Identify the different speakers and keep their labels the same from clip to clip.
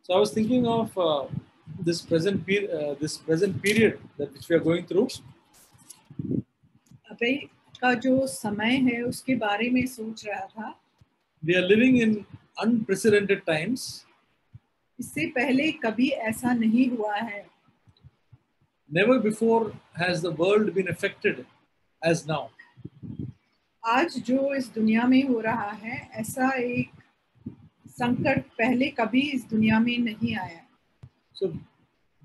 Speaker 1: So I was thinking of this present period that which we are going through.
Speaker 2: अभी का जो समय है उसके बारे में सोच रहा था.
Speaker 1: We are living in unprecedented times.
Speaker 2: इससे पहले कभी ऐसा नहीं हुआ है.
Speaker 1: Never before has the world been affected as now.
Speaker 2: आज जो इस दुनिया में हो रहा है ऐसा एक संकट पहले कभी इस दुनिया में नहीं आया.
Speaker 1: So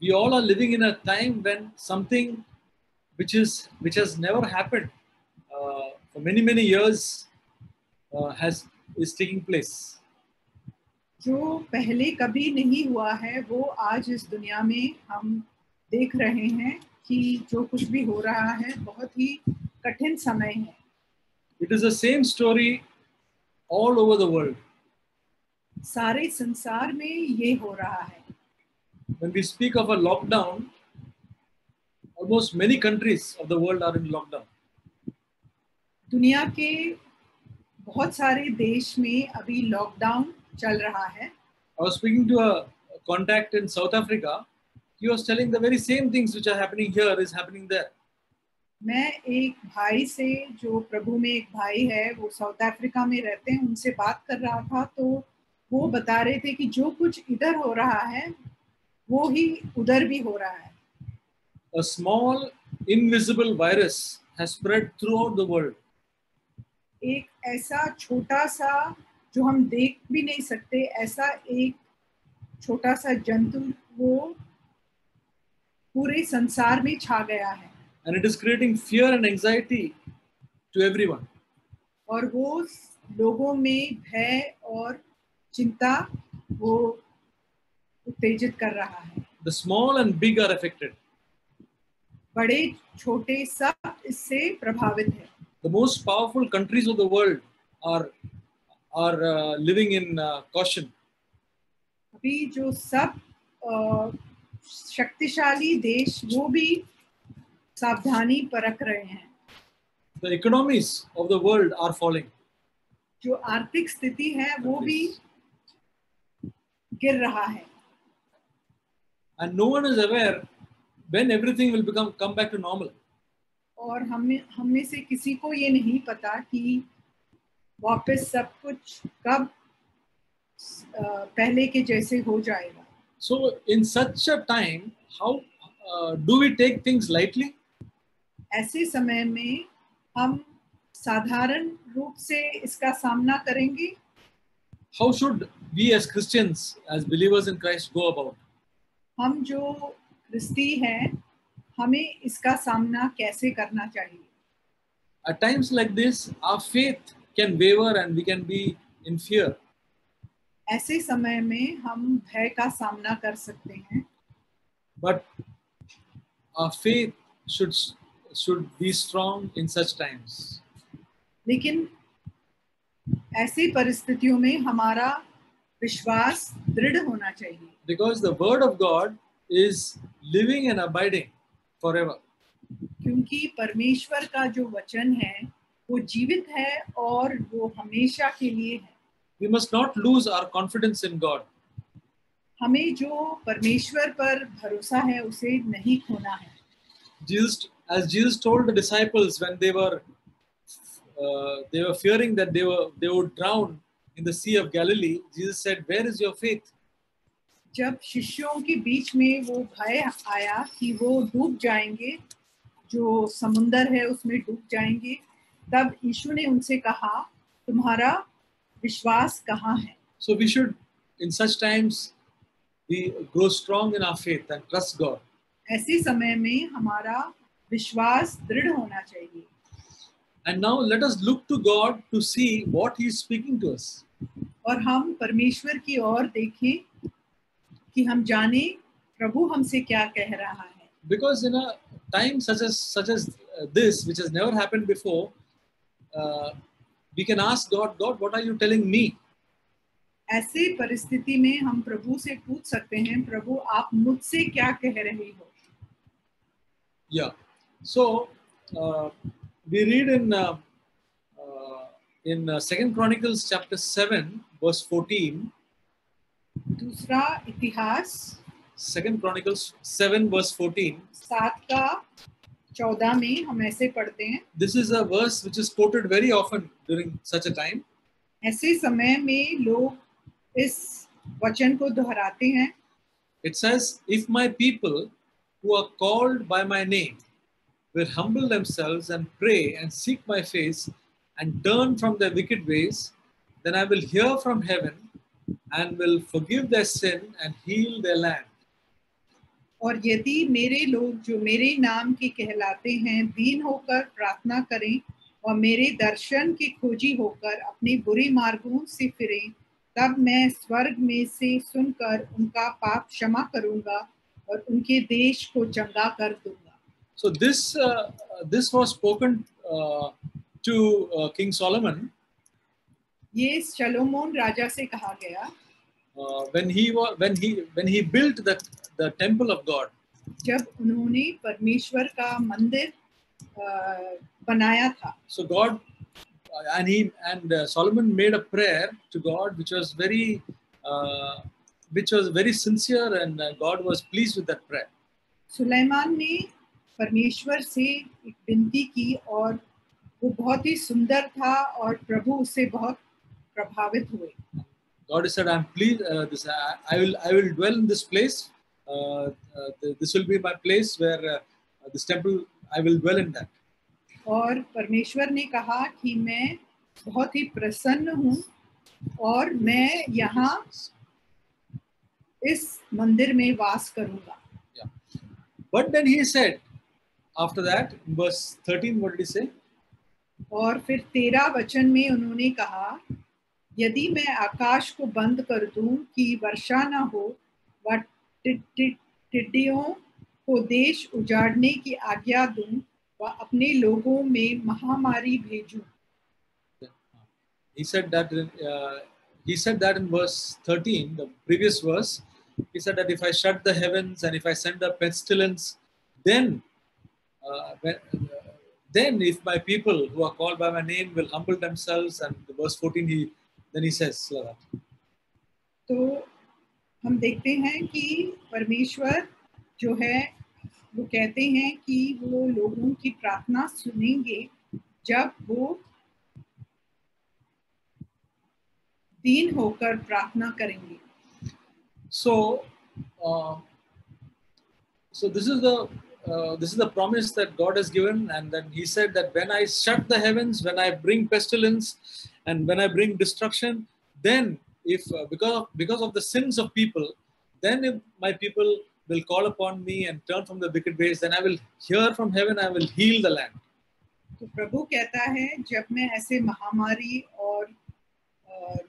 Speaker 1: we all are living in a time when something which has never happened for many years is taking place.
Speaker 2: जो पहले कभी नहीं हुआ है वो आज इस दुनिया में हम देख रहे हैं कि जो कुछ भी हो रहा है बहुत ही कठिन समय है.
Speaker 1: It is the same story all over the world.
Speaker 2: सारे संसार में ये हो रहा है.
Speaker 1: When we speak of a lockdown, almost many countries of the world are in lockdown.
Speaker 2: दुनिया के बहुत सारे देश में अभी लॉकडाउन चल रहा है.
Speaker 1: I was speaking to a contact in South Africa. He was telling the very same things which are happening here is happening there.
Speaker 2: मैं एक भाई से जो प्रभु में एक भाई है वो साउथ अफ्रीका में रहते हैं उनसे बात कर रहा था तो वो बता रहे थे कि जो कुछ इधर हो रहा है वो ही उधर भी हो रहा है.
Speaker 1: A small invisible virus has spread throughout the world.
Speaker 2: एक ऐसा छोटा सा जो हम देख भी नहीं सकते ऐसा एक छोटा सा जंतु वो पूरे संसार में छा गया है.
Speaker 1: And it is creating fear and anxiety to everyone.
Speaker 2: और वो लोगों में भय और चिंता वो उत्तेजित कर रहा है.
Speaker 1: The small and big are affected.
Speaker 2: बड़े छोटे सब इससे प्रभावित हैं.
Speaker 1: The most powerful countries of the world are living in caution.
Speaker 2: अभी जो सब शक्तिशाली देश वो भी सावधानी परख रहे हैं.
Speaker 1: The economies of the world are falling.
Speaker 2: जो आर्थिक स्थिति है वो भी गिर रहा है.
Speaker 1: And no one is aware when everything will come back to normal.
Speaker 2: और हम में से किसी को ये नहीं पता कि वापस सब कुछ कब पहले के जैसे हो जाएगा.
Speaker 1: So in such a time, how do we take things lightly?
Speaker 2: ऐसे समय में हम साधारण रूप से इसका सामना करेंगे.
Speaker 1: How should we as Christians, as believers in Christ, go about?
Speaker 2: हम जो क्रिस्ती हैं हमें इसका सामना कैसे करना चाहिए.
Speaker 1: At times like this, our faith can waver and we can be in fear.
Speaker 2: ऐसे समय में हम भय का सामना कर सकते हैं.
Speaker 1: But our faith should be strong in such times.
Speaker 2: लेकिन ऐसी परिस्थितियों में हमारा विश्वास दृढ़ होना चाहिए.
Speaker 1: Because the word of God is living and abiding forever.
Speaker 2: क्योंकि परमेश्वर का जो वचन है वो जीवित है और वो हमेशा के लिए है.
Speaker 1: We must not lose our confidence in God.
Speaker 2: हमें जो परमेश्वर पर भरोसा है उसे नहीं खोना है.
Speaker 1: As Jesus told the disciples when they were fearing that they would drown in the Sea of Galilee, Jesus said, "Where is your faith?"
Speaker 2: जब शिष्यों के बीच में वो भय आया कि वो डूब जाएंगे, जो समुंदर है उसमें डूब जाएंगे, तब यीशु ने उनसे कहा, तुम्हारा विश्वास कहाँ है?
Speaker 1: So we should, in such times, grow strong in our faith and trust God.
Speaker 2: ऐसे समय में हमारा विश्वास दृढ़ होना चाहिए.
Speaker 1: And now let us look to God to see what He is speaking to us.
Speaker 2: और हम परमेश्वर की ओर देखें कि हम जाने प्रभु हमसे क्या कह रहा है.
Speaker 1: Because in a time such as this, which has never happened before, we can ask God, what are you telling me?
Speaker 2: ऐसे परिस्थिति में हम प्रभु से पूछ सकते हैं, प्रभु आप मुझसे क्या कह रहे हो?
Speaker 1: Yeah. So we read in 2 Chronicles chapter 7 verse 14.
Speaker 2: दूसरा इतिहास
Speaker 1: 2 Chronicles 7 verse 14.
Speaker 2: 7 का 14 में हम ऐसे पढ़ते हैं,
Speaker 1: This is a verse which is quoted very often during such a time.
Speaker 2: ऐसे समय में लोग इस वचन को दोहराते हैं।
Speaker 1: It says, if my people who are called by my name will humble themselves and pray and seek my face and turn from their wicked ways, then I will hear from heaven and will forgive their sin and heal their land.
Speaker 2: और यदि मेरे लोग जो मेरे नाम के कहलाते हैं दीन होकर प्रार्थना करें और मेरे दर्शन के खोजी होकर अपने बुरे मार्गों से फिरें, तब मैं स्वर्ग में से सुनकर उनका पाप क्षमा करूंगा और उनके देश को चंगा कर दूंगा।
Speaker 1: So this was spoken to King Solomon
Speaker 2: ये शलोमोन राजा से कहा गया
Speaker 1: when he built the temple of God.
Speaker 2: जब उन्होंने परमेश्वर का मंदिर बनाया था।
Speaker 1: So God and Solomon made a prayer to God which was very sincere, and God was pleased with that prayer.
Speaker 2: Suleman ने परमेश्वर से एक विनती की और वो बहुत ही सुंदर था और प्रभु उससे बहुत प्रभावित हुए।
Speaker 1: God said, "I'm pleased. I will dwell in this place. This will be my place where this temple. I will dwell in that."
Speaker 2: और परमेश्वर ने कहा कि मैं बहुत ही प्रसन्न हूँ और मैं यहाँ इस मंदिर में वास करूँगा।
Speaker 1: Yeah. But then he said, after that, in verse 13, what did he say?
Speaker 2: और फिर 13 वचन में उन्होंने कहा, यदि मैं आकाश को बंद कर दूं कि वर्षा न हो व टिड्डियों को देश उजाड़ने की आज्ञा दूं व अपने लोगों में महामारी भेजूं।
Speaker 1: He said that in verse 13, the previous verse. He said that if I shut the heavens and if I send a pestilence, then if my people who are called by my name will humble themselves, and the verse 14 he says that.
Speaker 2: तो हम देखते हैं कि परमेश्वर जो है वो कहते हैं कि वो लोगों की प्रार्थना सुनेंगे जब वो दीन होकर प्रार्थना करेंगे।
Speaker 1: So this is the promise that God has given, and then He said that when I shut the heavens, when I bring pestilence, and when I bring destruction, then if because of the sins of people, then if my people will call upon me and turn from the wicked ways, then I will hear from heaven, I will heal the land.
Speaker 2: तो प्रभु कहता है जब मैं ऐसे महामारी और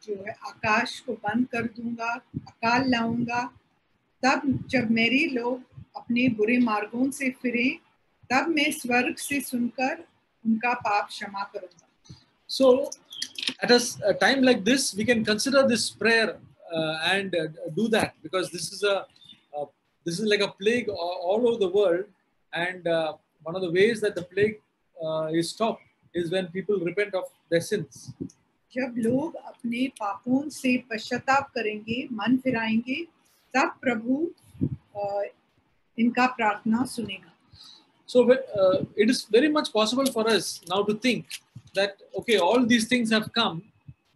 Speaker 2: जो है आकाश को बंद कर दूंगा, अकाल लाऊंगा, तब जब मेरे लोग अपने बुरे मार्गों से फिरें, तब मैं स्वर्ग से सुनकर उनका पाप क्षमा करूंगा।
Speaker 1: So at a time like this, we can consider this prayer and do that, because this is like a plague all over the world, and one of the ways that the plague is stopped is when people repent of their sins.
Speaker 2: जब लोग अपने पापों से पश्चाताप करेंगे, मन फिराएंगे, तब प्रभु इनका प्रार्थना सुनेगा।
Speaker 1: So it is very much possible for us now to think that okay, all these things have come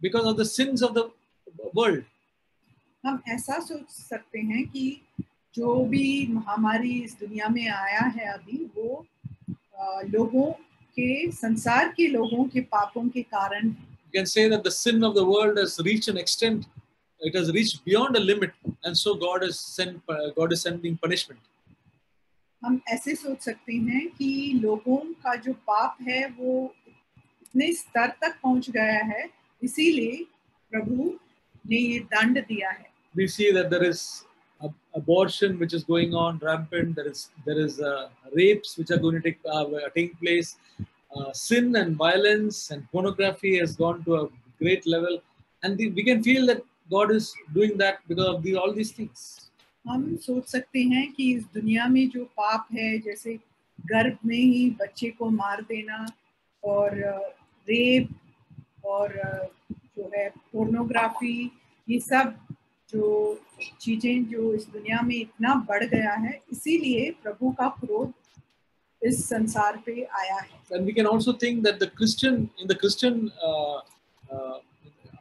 Speaker 1: because of the sins of the world.
Speaker 2: हम ऐसा सोच सकते हैं कि जो भी महामारी इस दुनिया में आया है अभी, वो लोगों के, संसार के लोगों के पापों के कारण।
Speaker 1: You can say that the sin of the world has reached an extent, it has reached beyond a limit, and so God is sending punishment.
Speaker 2: हम ऐसे सोच सकते हैं कि लोगों का जो पाप है वो इतने स्तर तक पहुंच गया है, इसीलिए प्रभु ने ये दंड दिया है।
Speaker 1: We see that there is abortion which is going on rampant. There is rapes which are going to taking place. Sin and violence and pornography has gone to a great level, and we can feel that God is doing that because of all these things.
Speaker 2: हम सोच सकते हैं कि इस दुनिया में जो पाप है, जैसे गर्भ में ही बच्चे को मार देना और रेप और जो है पोर्नोग्राफी, ये सब जो चीजें जो इस दुनिया में इतना बढ़ गया है, इसीलिए प्रभु का क्रोध इस संसार पे आया है.
Speaker 1: And we can also think that in the Christian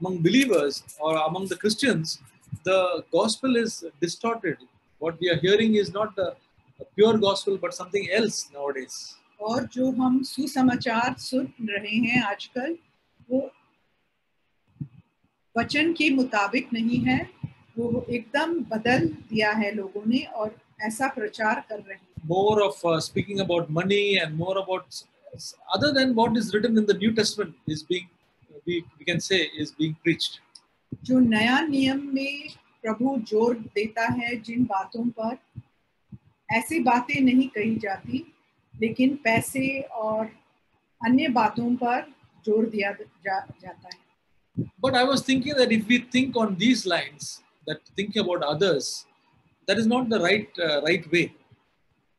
Speaker 1: among believers or among the Christians, the gospel is distorted. What we are hearing is not the pure gospel, but something else nowadays.
Speaker 2: और जो हम सुसमाचार सुन रहे हैं आजकल, वो वचन के मुताबिक नहीं है, वो एकदम बदल दिया है लोगों ने और ऐसा प्रचार कर रहे हैं.
Speaker 1: More of speaking about money and more about other than what is written in the New Testament is being we can say is being preached.
Speaker 2: जो नया नियम में प्रभु जोर देता है जिन बातों पर, ऐसी बातें नहीं कही जाती, लेकिन पैसे और अन्य बातों पर जोर दिया जाता है.
Speaker 1: But I was thinking that if we think on these lines, that thinking about others, that is not the right way.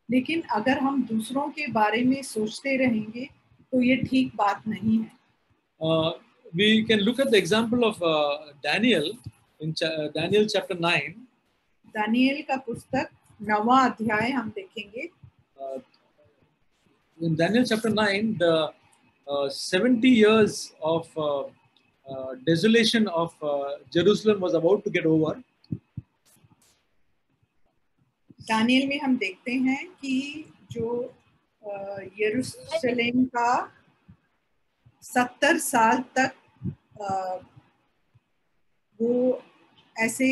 Speaker 2: लेकिन अगर हम दूसरों के बारे में सोचते रहेंगे तो ये ठीक बात नहीं है.
Speaker 1: We can look at the example of Daniel in Daniel chapter 9.
Speaker 2: Daniel का पुस्तक 9वां अध्याय हम देखेंगे.
Speaker 1: In Daniel chapter 9, the 70 years of desolation of Jerusalem was about to get over.
Speaker 2: Daniel में हम देखते हैं कि जो यरूशलेम का 70 साल तक वो ऐसे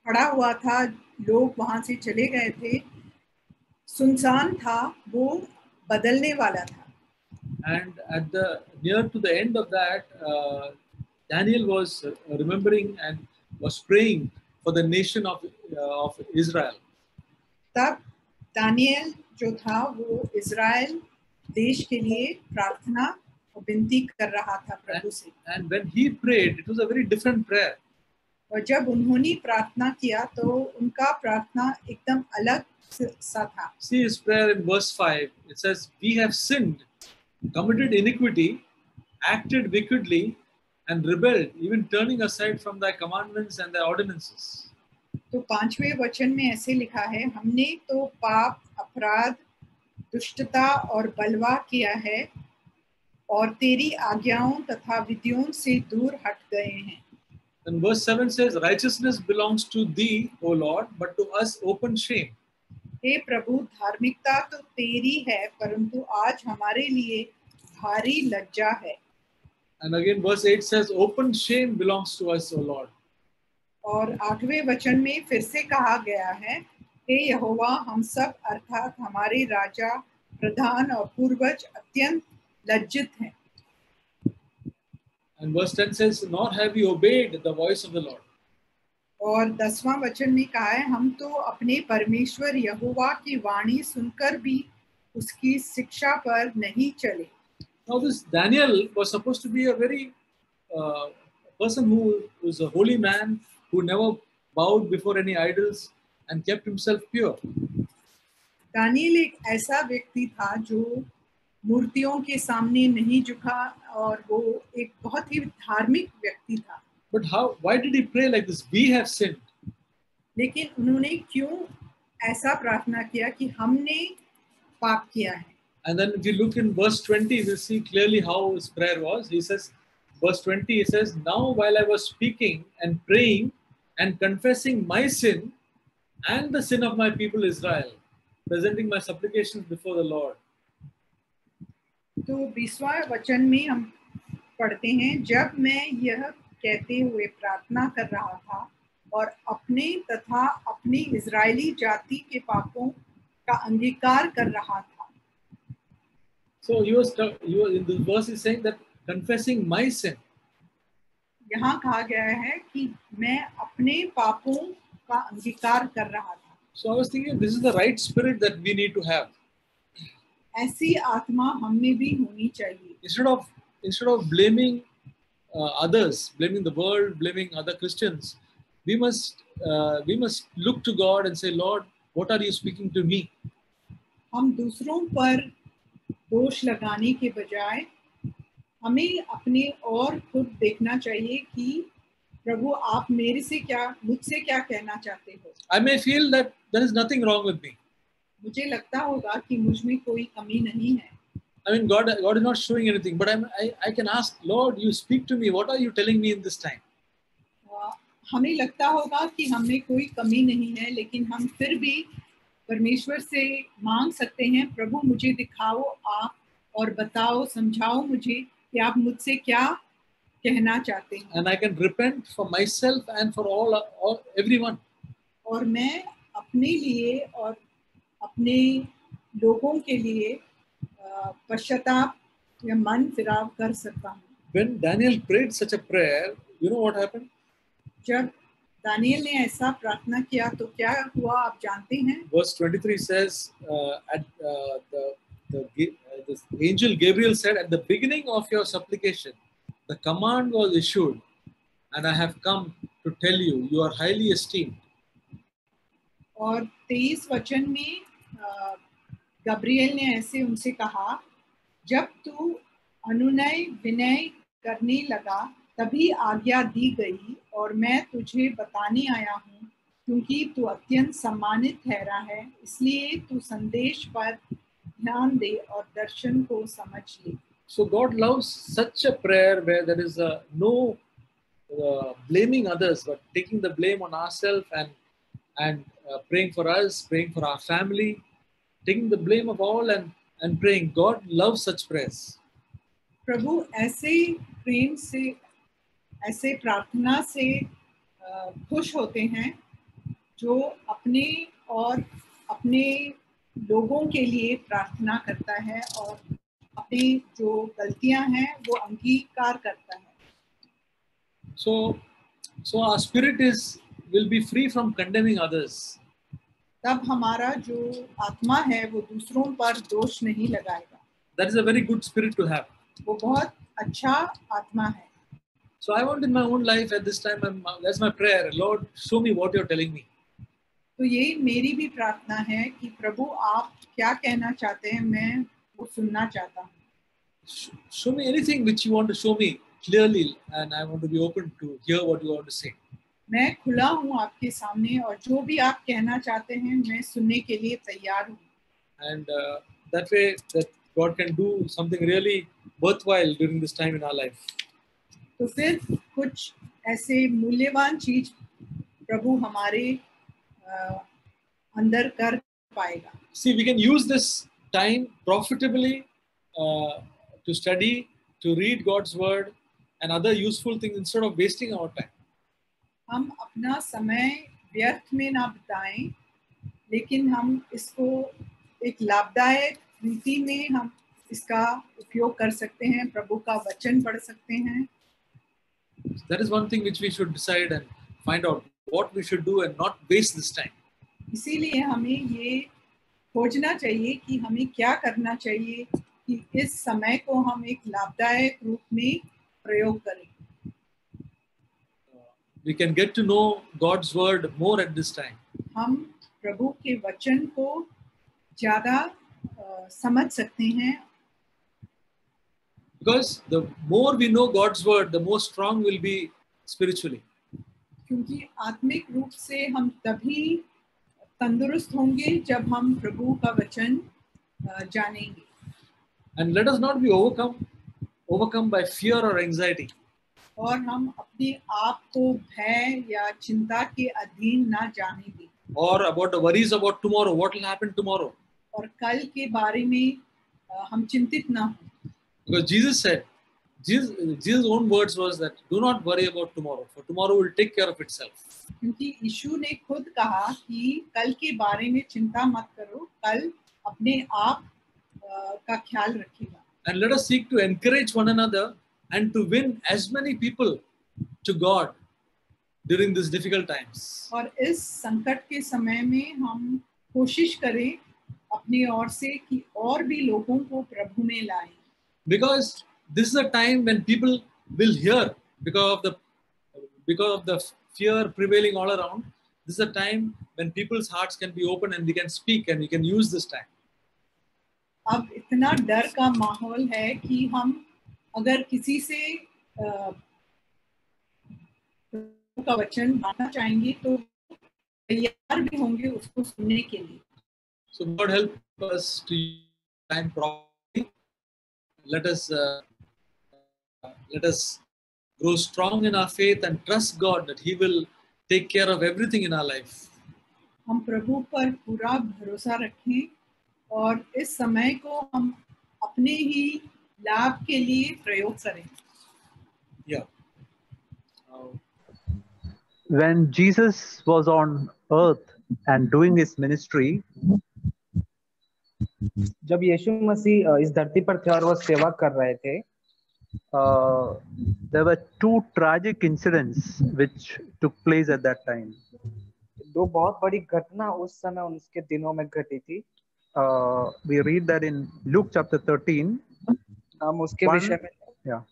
Speaker 2: पड़ा हुआ था, लोग वहां से चले गए थे, सुनसान था, वो बदलने वाला था.
Speaker 1: And at the near to the end of that, Daniel was remembering and was praying for the nation of Israel.
Speaker 2: तब दानियेल जो था वो इज़राइल देश के लिए प्रार्थना और विनती कर रहा था प्रभु से.
Speaker 1: And when he prayed, it was a very different prayer.
Speaker 2: और जब उन्होंने प्रार्थना किया तो उनका प्रार्थना एकदम अलग सा था.
Speaker 1: See his prayer in verse 5. It says, "We have sinned, committed iniquity, acted wickedly, and rebelled, even turning aside from thy commandments and thy ordinances."
Speaker 2: तो 5वें वचन में ऐसे लिखा है, हमने तो पाप, अपराध, दुष्टता और बलवा किया है और तेरी आज्ञाओं तथा विधियों से दूर हट गए हैं.
Speaker 1: And verse 7 says, "Righteousness belongs to thee, O Lord, but to us open shame."
Speaker 2: हे प्रभु, धार्मिकता तो तेरी है, परंतु आज हमारे लिए भारी लज्जा है.
Speaker 1: And again verse 8 says, "Open shame belongs to us, O Lord."
Speaker 2: और 8वें वचन में फिर से कहा गया है, हे यहोवा, हम सब अर्थात हमारे राजा, प्रधान और पूर्वज अत्यंत लज्जित हैं.
Speaker 1: And verse 10 says, "Nor have we obeyed the voice of the Lord."
Speaker 2: और 10वां वचन में कहा है, हम तो अपने परमेश्वर यहोवा की वाणी सुनकर भी उसकी शिक्षा पर नहीं चले.
Speaker 1: Now this Daniel was supposed to be a very person who was a holy man, who never bowed before any idols and kept himself pure.
Speaker 2: Daniel एक ऐसा व्यक्ति था जो मूर्तियों के सामने नहीं झुका और वो एक बहुत ही धार्मिक व्यक्ति था.
Speaker 1: But why did he pray like this? We have sinned.
Speaker 2: लेकिन उन्होंने क्यों ऐसा प्रार्थना किया कि हमने पाप किया है.
Speaker 1: And then if you look in verse 20, we'll see clearly how his prayer was. He says, verse 20, he says, "Now while I was speaking and praying and confessing my sin and the sin of my people Israel, presenting my supplications before the Lord."
Speaker 2: तो 20वां वचन में हम पढ़ते हैं, जब मैं यह कहते हुए प्रार्थना कर रहा था और अपने तथा अपनी इजरायली जाति के पापों का अंगीकार कर रहा था.
Speaker 1: So he was in the verse is saying that confessing my sin.
Speaker 2: यहाँ कहा गया है कि मैं अपने पापों का अंगीकार कर रहा था.
Speaker 1: So I was thinking this is the right spirit that we need to have.
Speaker 2: ऐसी आत्मा हम में भी होनी चाहिए.
Speaker 1: Instead of blaming others, blaming the world, blaming other Christians, we must look to God and say, "Lord, what are you speaking to me?"
Speaker 2: हम दूसरों पर दोष लगाने के बजाय हमें अपने और खुद देखना चाहिए कि प्रभु आप मुझसे क्या कहना चाहते हो?
Speaker 1: I may feel that there is nothing wrong with me.
Speaker 2: मुझे लगता होगा कि मुझ में कोई कमी नहीं है,
Speaker 1: I mean, God is not showing anything, but I can ask, Lord, you speak to me. What are you telling me in this time?
Speaker 2: हमें लगता होगा कि हमें कोई कमी नहीं है, लेकिन हम फिर भी परमेश्वर से मांग सकते हैं, प्रभु मुझे दिखाओ आप और बताओ, समझाओ मुझे कि आप मुझसे क्या कहना चाहते हैं।
Speaker 1: And I can repent for myself and for all everyone.
Speaker 2: और मैं अपने लिए और अपने लोगों के लिए पश्चाताप या मन फिराव कर सकता हूँ।
Speaker 1: When Daniel prayed such a prayer, you know what happened?
Speaker 2: जब दानियल ने ऐसा प्रार्थना किया तो क्या हुआ आप जानते हैं?
Speaker 1: Verse 23 says, the angel Gabriel said, at the beginning of your supplication, the command was issued, and I have come to tell you, you are highly esteemed.
Speaker 2: और 23 वचन में गब्रिएल ने ऐसे उनसे कहा, जब तू अनुनय विनय करने लगा तभी आज्ञा दी गई और मैं तुझे बताने आया हूँ, क्योंकि तू अत्यंत सम्मानित ठहरा है, इसलिए तू संदेश पर ध्यान दे और दर्शन को समझ ले।
Speaker 1: So God loves such a prayer where there is no blaming others, but taking the blame on ourselves and praying for us, praying for our family, taking the blame of all and praying. God loves such prayers.
Speaker 2: प्रभु ऐसे प्रेम से, ऐसे प्रार्थना से खुश होते हैं जो अपने और अपने लोगों के लिए प्रार्थना करता है और अपनी जो गलतियां हैं वो अंगीकार करता है।
Speaker 1: So our spirit will be free from condemning others.
Speaker 2: तब हमारा जो आत्मा है वो दूसरों पर दोष नहीं लगाएगा।
Speaker 1: That is a very good spirit to have.
Speaker 2: वो बहुत अच्छा आत्मा है।
Speaker 1: So I want in my own life at this time, that's my prayer, Lord, show me what you're telling me.
Speaker 2: तो ये मेरी भी प्रार्थना है कि प्रभु आप क्या कहना चाहते हैं, मैं वो सुनना चाहता हूँ।
Speaker 1: Show me anything which you want to show me clearly, and I want to be open to hear what you want to say.
Speaker 2: मैं खुला हूँ आपके सामने और जो भी आप कहना चाहते हैं मैं सुनने के लिए तैयार हूँ।
Speaker 1: And that way that God can do something really worthwhile during this time in our life.
Speaker 2: तो फिर कुछ ऐसे मूल्यवान चीज प्रभु हमारे अंदर कर पाएगा।
Speaker 1: See, we can use this time profitably to study, to read God's word and other useful things instead of wasting our time.
Speaker 2: हम अपना समय व्यर्थ में ना बिताएं, लेकिन हम इसको एक लाभदायक रीति में हम इसका उपयोग कर सकते हैं, प्रभु का वचन पढ़ सकते हैं।
Speaker 1: That is one thing which we should decide and find out what we should do and not waste this time.
Speaker 2: इसीलिए हमें ये खोजना चाहिए कि हमें क्या करना चाहिए कि इस समय को हम एक लाभदायक रूप में प्रयोग करें।
Speaker 1: We can get to know God's word more at this time.
Speaker 2: हम प्रभु के वचन को ज़्यादा समझ सकते हैं।
Speaker 1: Because the more we know God's word, the more strong we'll be spiritually.
Speaker 2: क्योंकि आत्मिक रूप से हम तभी तंदुरुस्त होंगे जब हम प्रभु का वचन जानेंगे।
Speaker 1: And let us not be overcome by fear or anxiety.
Speaker 2: और हम अपने आप को भय या चिंता के अधीन ना जाने दें।
Speaker 1: Or about the worries about tomorrow, what will happen tomorrow.
Speaker 2: और कल के बारे में हम चिंतित ना हों।
Speaker 1: Because Jesus said, Jesus' own words was that do not worry about tomorrow, for tomorrow will take care of itself.
Speaker 2: क्योंकि यीशु ने खुद कहा कि कल के बारे में चिंता मत करो, कल अपने आप का ख्याल रखेगा।
Speaker 1: And let us seek to encourage one another and to win as many people to God during these difficult times.
Speaker 2: और इस संकट के समय में हम कोशिश करें अपनी ओर से कि और भी लोगों को प्रभु में लाएं।
Speaker 1: Because this is a time when people will hear because of the fear prevailing all around. This is a time when people's hearts can be open and they can speak and we can use this time.
Speaker 2: अब इतना डर का माहौल है कि हम अगर किसी से का वचन मानना चाहेंगे तो तैयार भी होंगे उसको सुनने के लिए।
Speaker 1: So God help us to use time properly. Let us let us grow strong in our faith and trust God that He will take care of everything in our life.
Speaker 2: हम प्रभु पर पूरा भरोसा रखें और इस समय को हम अपने ही लाभ के लिए प्रयोग करें।
Speaker 1: Yeah.
Speaker 3: When Jesus was on earth and doing his ministry,
Speaker 4: जब यीशु मसीह इस धरती पर थे और वो सेवा कर रहे थे,
Speaker 3: there were two tragic incidents which took place at that time.
Speaker 4: दो बहुत बड़ी घटना उस समय उनके दिनों में घटी थी।
Speaker 3: We read that in Luke chapter 13.
Speaker 4: हम उसके
Speaker 3: One-
Speaker 4: विषय में
Speaker 3: Yeah.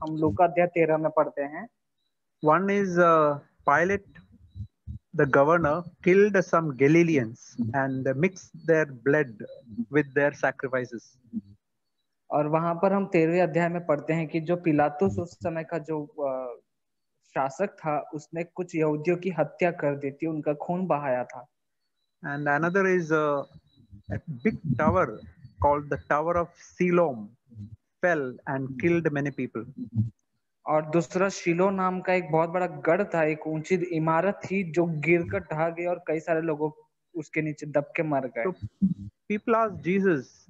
Speaker 4: हम लूका अध्याय 13 में पढ़ते हैं।
Speaker 3: One is Pilate, the governor, killed some Galileans and mixed their blood with their sacrifices.
Speaker 4: और वहां पर हम 13वें अध्याय में पढ़ते हैं कि जो पिलातुस उस समय का जो शासक था, उसने कुछ यहूदियों की हत्या कर दी थी, उनका खून बहाया था।
Speaker 3: And another is a big tower called the Tower of Siloam fell and killed many people.
Speaker 4: और दूसरा शिलो नाम का एक बहुत बड़ा गढ़ था, एक ऊंची इमारत थी जो गिरकर ढह गई और कई सारे लोगों उसके नीचे दब के मर गए।
Speaker 3: So people asked Jesus,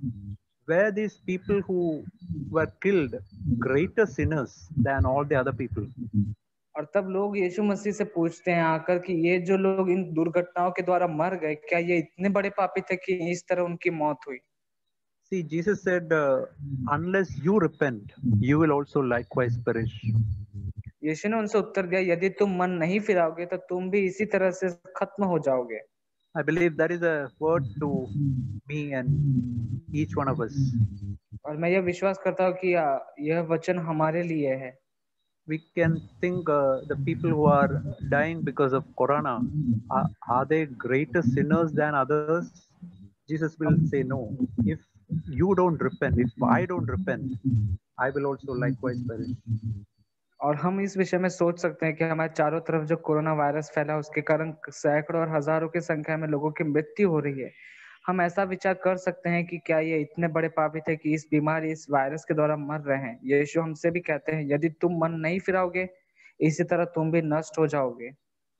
Speaker 3: were these people who were killed greater sinners than all the other people?
Speaker 4: और तब लोग यीशु मसीह से पूछते हैं आकर कि ये जो लोग इन दुर्घटनाओं के द्वारा मर गए, क्या ये इतने बड़े पापी थे कि इस तरह उनकी मौत हुई?
Speaker 3: See, Jesus said, unless you repent, you will also likewise perish.
Speaker 4: यीशु ने उनसे उत्तर दिया, यदि तुम मन नहीं फिराओगे तो तुम भी इसी तरह से खत्म हो जाओगे।
Speaker 3: I believe that is a word to me and each one of us.
Speaker 4: और मैं यह विश्वास करता हूँ कि यह वचन हमारे लिए है।
Speaker 3: We can think the people who are dying because of corona, are they greater sinners than others? Jesus will say no. If you don't repent, if I don't repent, I will also likewise perish.
Speaker 4: और हम इस विषय में सोच सकते हैं कि हमारे चारों तरफ जो कोरोना वायरस फैला, उसके कारण सैकड़ों और हजारों की संख्या में लोगों की मृत्यु हो रही है। हम ऐसा विचार कर सकते हैं कि क्या ये इतने बड़े पापी थे कि इस बीमारी, इस वायरस के द्वारा मर रहे हैं? यीशु हमसे भी कहते हैं, यदि तुम मन नहीं फिराओगे, इसी तरह तुम भी नष्ट हो जाओगे।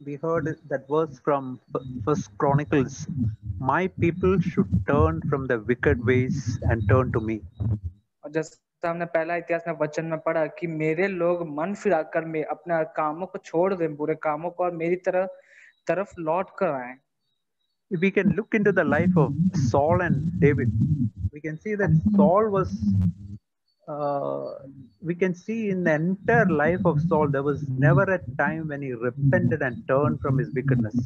Speaker 3: We heard that verse from First Chronicles, my people should turn from their wicked ways and turn to me.
Speaker 4: और जैसा हमने पहला इतिहास में वचन में पढ़ा कि मेरे लोग मन फिराकर में अपने कामों को छोड़ दें, बुरे कामों को, और मेरी तरफ लौट कर आए।
Speaker 3: We can look into the life of Saul and David. We can see that Saul was, we can see in the entire life of Saul, there was never a time when he repented and turned from his wickedness.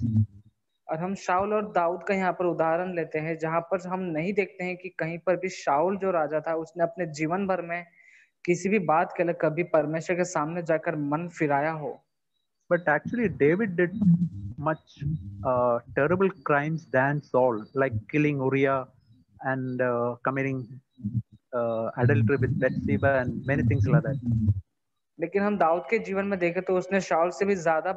Speaker 4: और हम शाऊल और दाऊद का यहाँ पर उदाहरण लेते हैं, जहाँ पर हम नहीं देखते हैं कि कहीं पर भी शाऊल जो राजा था, उसने अपने जीवन भर में किसी भी बात के लिए कभी परमेश्वर के सामने जाकर मन फिराया हो।
Speaker 3: But actually, David did much terrible crimes than Saul, like killing Uriah and committing adultery with Bathsheba and many things like that.
Speaker 4: लेकिन हम दाऊद के जीवन में देखें तो उसने शाऊल से भी ज्यादा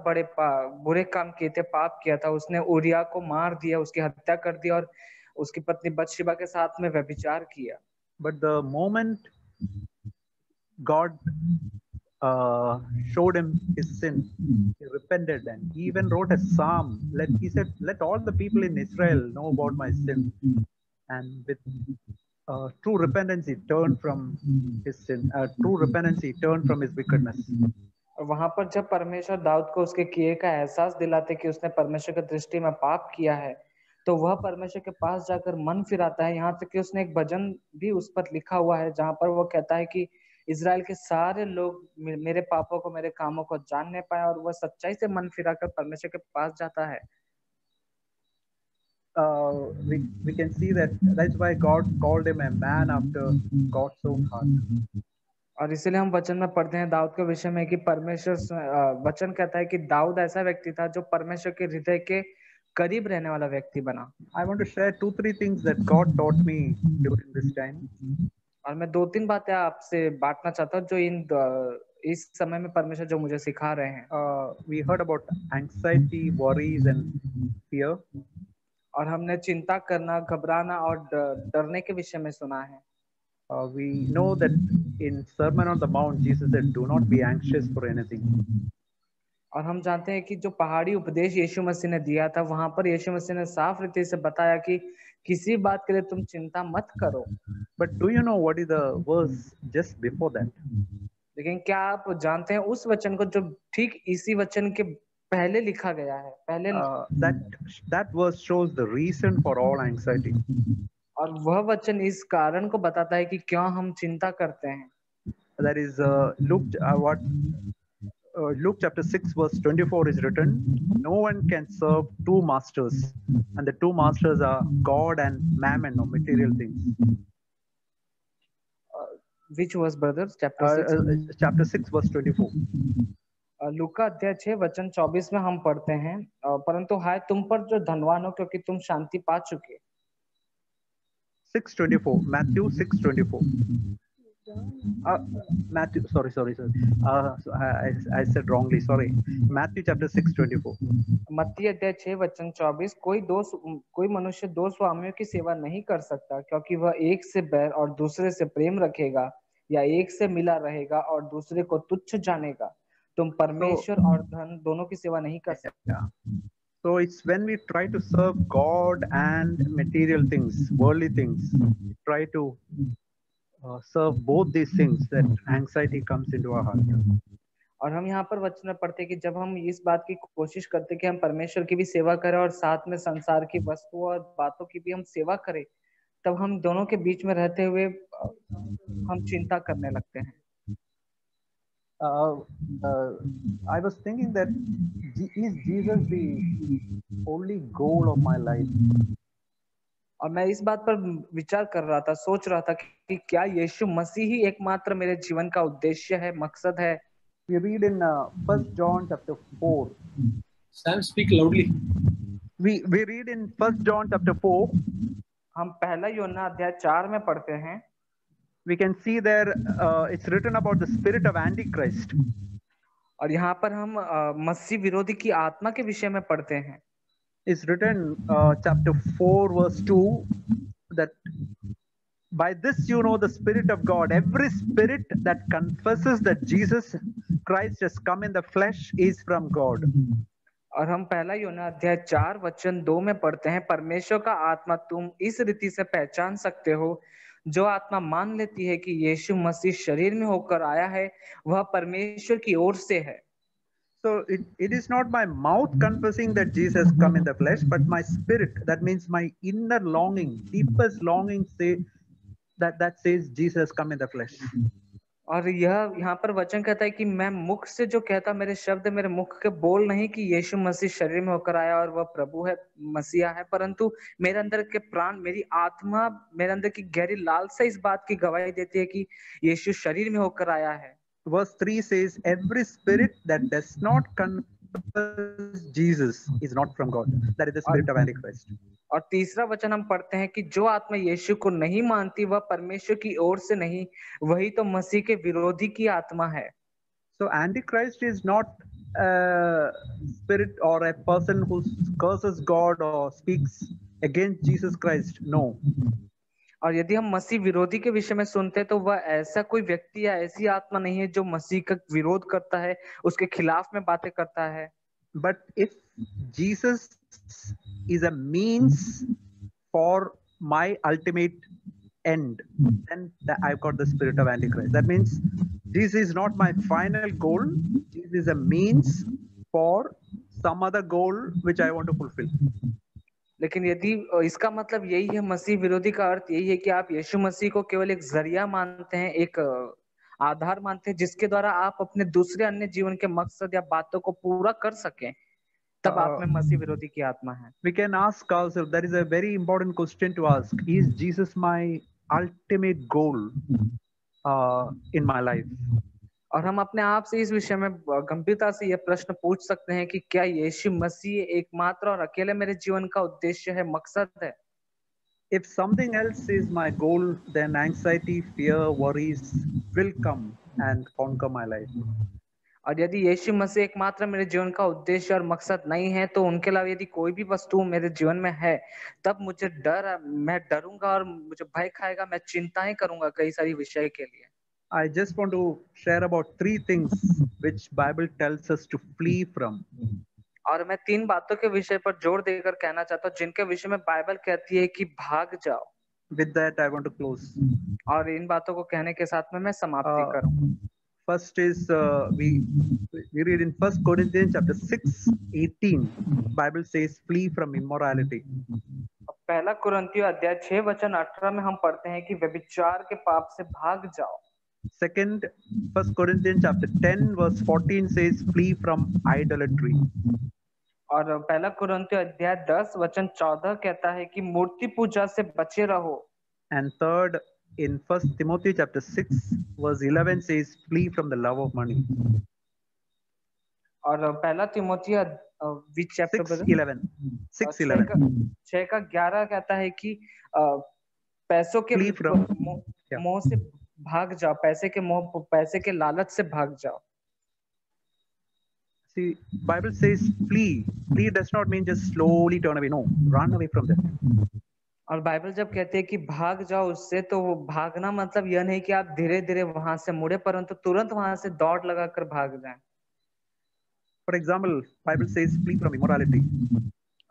Speaker 4: बुरे काम किए थे, पाप किया था। उसने उरिया को मार दिया, उसकी हत्या कर दी और उसकी पत्नी बत्शेबा के साथ में व्यभिचार किया।
Speaker 3: But the moment God showed him his sin, he repented and he even wrote a psalm. He said, let all the people in Israel know about my sin. And with true repentance, he turned from his sin. True repentance, he turned from his wickedness.
Speaker 4: और वहां पर जब परमेश्वर दाऊद को उसके किए का एहसास दिलाते कि उसने परमेश्वर की दृष्टि में पाप किया है, तो वह परमेश्वर के पास जाकर मन फिराता है। यहाँ तक कि उसने एक भजन भी उस पर लिखा हुआ है, जहां पर वो कहता है कि इजराइल के सारे लोग मेरे पापों को, मेरे कामों को जानने पाए, और वह सच्चाई से मन फिराकर परमेश्वर के पास जाता है।
Speaker 3: We can see that's why God called him a man after God's own heart.
Speaker 4: और इसलिए हम वचन में पढ़ते हैं दाऊद के विषय में कि परमेश्वर, वचन कहता है कि दाऊद ऐसा व्यक्ति था जो परमेश्वर के हृदय के करीब रहने वाला व्यक्ति बना।
Speaker 3: I want to share 2-3 things that God taught me during this time.
Speaker 4: और मैं 2-3 बातें आपसे बांटना चाहता हूँ जो इन इस समय में परमेश्वर जो मुझे सिखा रहे हैं।
Speaker 3: We heard about anxiety, worries, and fear.
Speaker 4: और हमने चिंता करना, घबराना और डरने के विषय में सुना है।
Speaker 3: We know that in Sermon on the Mount, Jesus said, "Do not be anxious for anything."
Speaker 4: और हम जानते हैं कि जो पहाड़ी उपदेश यीशु मसीह ने दिया था, वहां पर यीशु मसीह ने साफ रीति से बताया कि किसी बात के लिए तुम चिंता मत करो।
Speaker 3: But do you know what is the verse just before that?
Speaker 4: लेकिन क्या आप जानते हैं उस वचन को जो ठीक इसी वचन के पहले लिखा गया है? पहले
Speaker 3: That verse shows the reason for all anxiety.
Speaker 4: और वह वचन इस कारण को बताता है कि क्यों हम चिंता करते हैं।
Speaker 3: That is Luke chapter 6 verse 24 is written, "No one can serve two masters, and the two masters are God and mammon, or material things."
Speaker 4: Which was brothers? Chapter 6.
Speaker 3: Chapter 6 verse 24.
Speaker 4: लूका अध्याय 6 वचन 24 में हम पढ़ते हैं, परंतु हाय तुम पर जो धनवान हो, क्योंकि तुम शांति पा चुके।
Speaker 3: 6:24, Matthew 6:24. Matthew, sorry. I said wrongly. Sorry. Matthew chapter 6:24.
Speaker 4: मत्ती अध्याय 6 वचन 24, कोई मनुष्य दो स्वामियों की सेवा नहीं कर सकता, क्योंकि वह एक से बैर और दूसरे से प्रेम रखेगा, या एक से मिला रहेगा और दूसरे को तुच्छ जानेगा। तुम परमेश्वर और धन दोनों की सेवा नहीं कर सकते।
Speaker 3: So it's when we try to serve God and material things, worldly things, try to serve both these things, that anxiety comes into our heart.
Speaker 4: और हम यहाँ पर वचन में पढ़ते हैं कि जब हम इस बात की कोशिश करते हैं कि हम परमेश्वर की भी सेवा करें और साथ में संसार की वस्तुओं और बातों की भी हम सेवा करें, तब हम दोनों के बीच में रहते हुए हम चिंता करने लगते हैं।
Speaker 3: I was thinking that is Jesus the only goal of my life?
Speaker 4: और मैं इस बात पर विचार कर रहा था, सोच रहा था कि क्या यीशु मसीह ही एकमात्र मेरे जीवन का उद्देश्य है, मकसद है।
Speaker 3: We read in 1 John chapter 4.
Speaker 1: Sam, speak loudly.
Speaker 3: We read in 1 John chapter 4.
Speaker 4: हम पहला यूहन्ना अध्याय 4 में पढ़ते हैं।
Speaker 3: We can see there it's written about the spirit of Antichrist.
Speaker 4: और यहाँ पर हम मसीह विरोधी की आत्मा के विषय में पढ़ते हैं।
Speaker 3: It's written chapter 4 verse 2 that by this you know the Spirit of God. Every spirit that confesses that Jesus Christ has come in the flesh is from God.
Speaker 4: और हम पहला यूहन्ना अध्याय 4 वचन 2 में पढ़ते हैं, परमेश्वर का आत्मा तुम इस रीति से पहचान सकते हो, जो आत्मा मान लेती है कि यीशु मसीह शरीर में होकर आया है, वह परमेश्वर की ओर से है।
Speaker 3: So it is not my mouth confessing that Jesus has come in the flesh, but my spirit, that means my inner longing, deepest longing say that says Jesus has come in the flesh.
Speaker 4: और यह यहाँ पर वचन कहता है कि मैं मुख से जो कहता, मेरे शब्द मेरे मुख के बोल नहीं कि यीशु मसीह शरीर में होकर आया और वह प्रभु है, मसीहा है, परंतु मेरे अंदर के प्राण, मेरी आत्मा, मेरे अंदर की गहरी लालसा इस बात की गवाही देती है कि यीशु शरीर में होकर आया है।
Speaker 3: Verse 3 says, every spirit that does not confess Jesus is not from God. That is the spirit of Antichrist.
Speaker 4: और तीसरा वचन हम पढ़ते हैं कि जो आत्मा यीशु को नहीं मानती वह परमेश्वर की ओर से नहीं, वही तो मसीह के विरोधी की आत्मा है।
Speaker 3: So Antichrist is not a spirit or a person who curses God or speaks against Jesus Christ. No.
Speaker 4: और यदि हम मसीह विरोधी के विषय में सुनते हैं तो वह ऐसा कोई व्यक्ति या ऐसी आत्मा नहीं है जो मसीह का विरोध करता है, उसके खिलाफ में बातें करता है।
Speaker 3: But if Jesus is a means for my ultimate end, then I've got the spirit of Antichrist. That means this is not my final goal. This is a means for some other goal which I want to fulfill.
Speaker 4: लेकिन यदि इसका मतलब यही है, मसीह विरोधी का अर्थ यही है कि आप यीशु मसीह को केवल एक जरिया मानते हैं, एक आधार मानते हैं जिसके द्वारा आप अपने दूसरे अन्य जीवन के मकसद या बातों को पूरा कर सकें, तब आप में मसीह विरोधी की आत्मा है।
Speaker 3: We can ask ourselves, that is a very important question to ask, is Jesus my ultimate goal in my life?
Speaker 4: और हम अपने आप से इस विषय में गंभीरता से यह प्रश्न पूछ सकते हैं कि क्या यीशु मसीह एकमात्र और अकेले मेरे जीवन का उद्देश्य है, मकसद है?
Speaker 3: If something else is my goal, then anxiety, fear, worries will come. and conquer my life.
Speaker 4: और यदि यीशु मसीह एकमात्र मेरे जीवन का उद्देश्य और मकसद नहीं है, तो उनके अलावा यदि कोई भी वस्तु मेरे जीवन में है, तब मैं डरूंगा और मुझे भय खाएगा, मैं चिंताएं करूंगा कई सारी विषय के लिए।
Speaker 3: I just want to share about 3 things which Bible tells us to flee from.
Speaker 4: और मैं 3 बातों के विषय पर जोर देकर कहना चाहता हूँ, जिनके विषय में बाइबल कहती है कि भाग जाओ।
Speaker 3: With that, I want to close.
Speaker 4: और इन बातों को कहने के साथ में मैं समाप्ति करूंगा।
Speaker 3: First is we read in 1 Corinthians chapter 6:18. Bible says flee from immorality.
Speaker 4: पहला कुरिन्थियों अध्याय 6:18 में हम पढ़ते हैं कि व्यभिचार के पाप से भाग जाओ।
Speaker 3: Second, 1 Corinthians chapter 10 verse 14 says flee from idolatry.
Speaker 4: और पहला कुरिन्थियों अध्याय 10:14 कहता है कि मूर्ति पूजा से बचे रहो।
Speaker 3: And third, in 1 Timothy chapter 6 verse 11 says flee from the love of money.
Speaker 4: और पहला तिमोथी which chapter
Speaker 3: 6:11
Speaker 4: 6:11 कहता है कि पैसों के मोह से भाग जाओ, पैसे के लालच से भाग जाओ।
Speaker 3: See, Bible says flee. Flee does not mean just slowly turn away. No, run away from that.
Speaker 4: और बाइबल जब कहते हैं कि भाग जाओ उससे, तो वो भागना मतलब यह नहीं कि आप धीरे धीरे वहां से मुड़े, परंतु तुरंत वहां से दौड़ लगाकर भाग जाएं।
Speaker 3: For example, Bible says flee from immorality.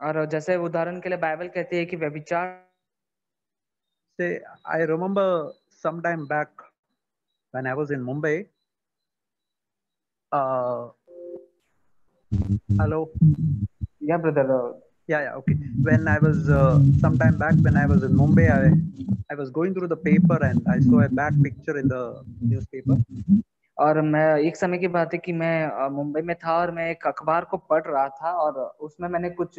Speaker 4: और जैसे उदाहरण के लिए बाइबल कहती है कि व्यभिचार।
Speaker 3: Say, I remember some time back when I was in Mumbai. Hello.
Speaker 4: Yeah, brother.
Speaker 3: Yeah, okay. When I was some time back when I was in Mumbai, I was going through the paper and I saw a bad picture in the newspaper.
Speaker 4: और मैं एक समय की बात है कि मैं मुंबई में था और मैं एक अखबार को पढ़ रहा था और उसमें मैंने कुछ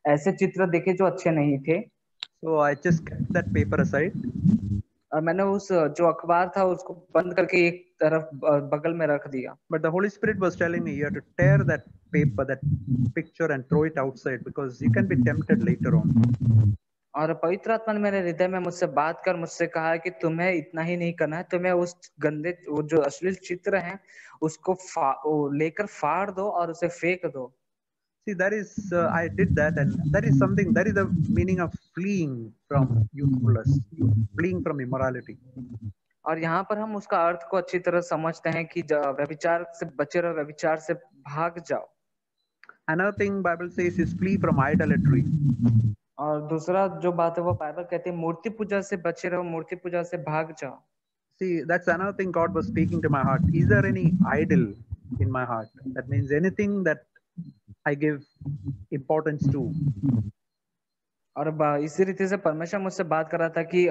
Speaker 4: ऐसे चित्र देखे जो अच्छे नहीं थे।
Speaker 3: So I just kept that paper aside.
Speaker 4: और मैंने उस जो अखबार था उसको बंद करके एक तरफ बगल में रख दिया।
Speaker 3: But the Holy Spirit was telling me you have to tear that paper, that picture and throw it outside because you can be tempted later on.
Speaker 4: और पवित्र आत्मा ने मेरे हृदय में मुझसे बात कर मुझसे कहा कि तुम्हें इतना ही नहीं करना है, तुम्हें उस गंदे वो जो अश्लील चित्र हैं उसको लेकर फाड़ दो और उसे फेंक दो।
Speaker 3: See, that is I did that, and that is something, that is the meaning of fleeing from youthfulness, fleeing from immorality.
Speaker 4: और यहाँ पर हम उसका अर्थ को अच्छी तरह समझते हैं कि व्यभिचार से बचे रहो, व्यभिचार से भाग जाओ।
Speaker 3: Another thing Bible says is flee from idolatry.
Speaker 4: और दूसरा जो बात है वो बाइबल कहती है मूर्ति पूजा से बचे रहो, मूर्ति पूजा से भाग जाओ।
Speaker 3: See, that's another thing God was speaking to my heart. Is there any idol in my heart? That means anything that I give importance to.
Speaker 4: और इसी रीति से परमेश्वर मुझसे बात कर रहा था कि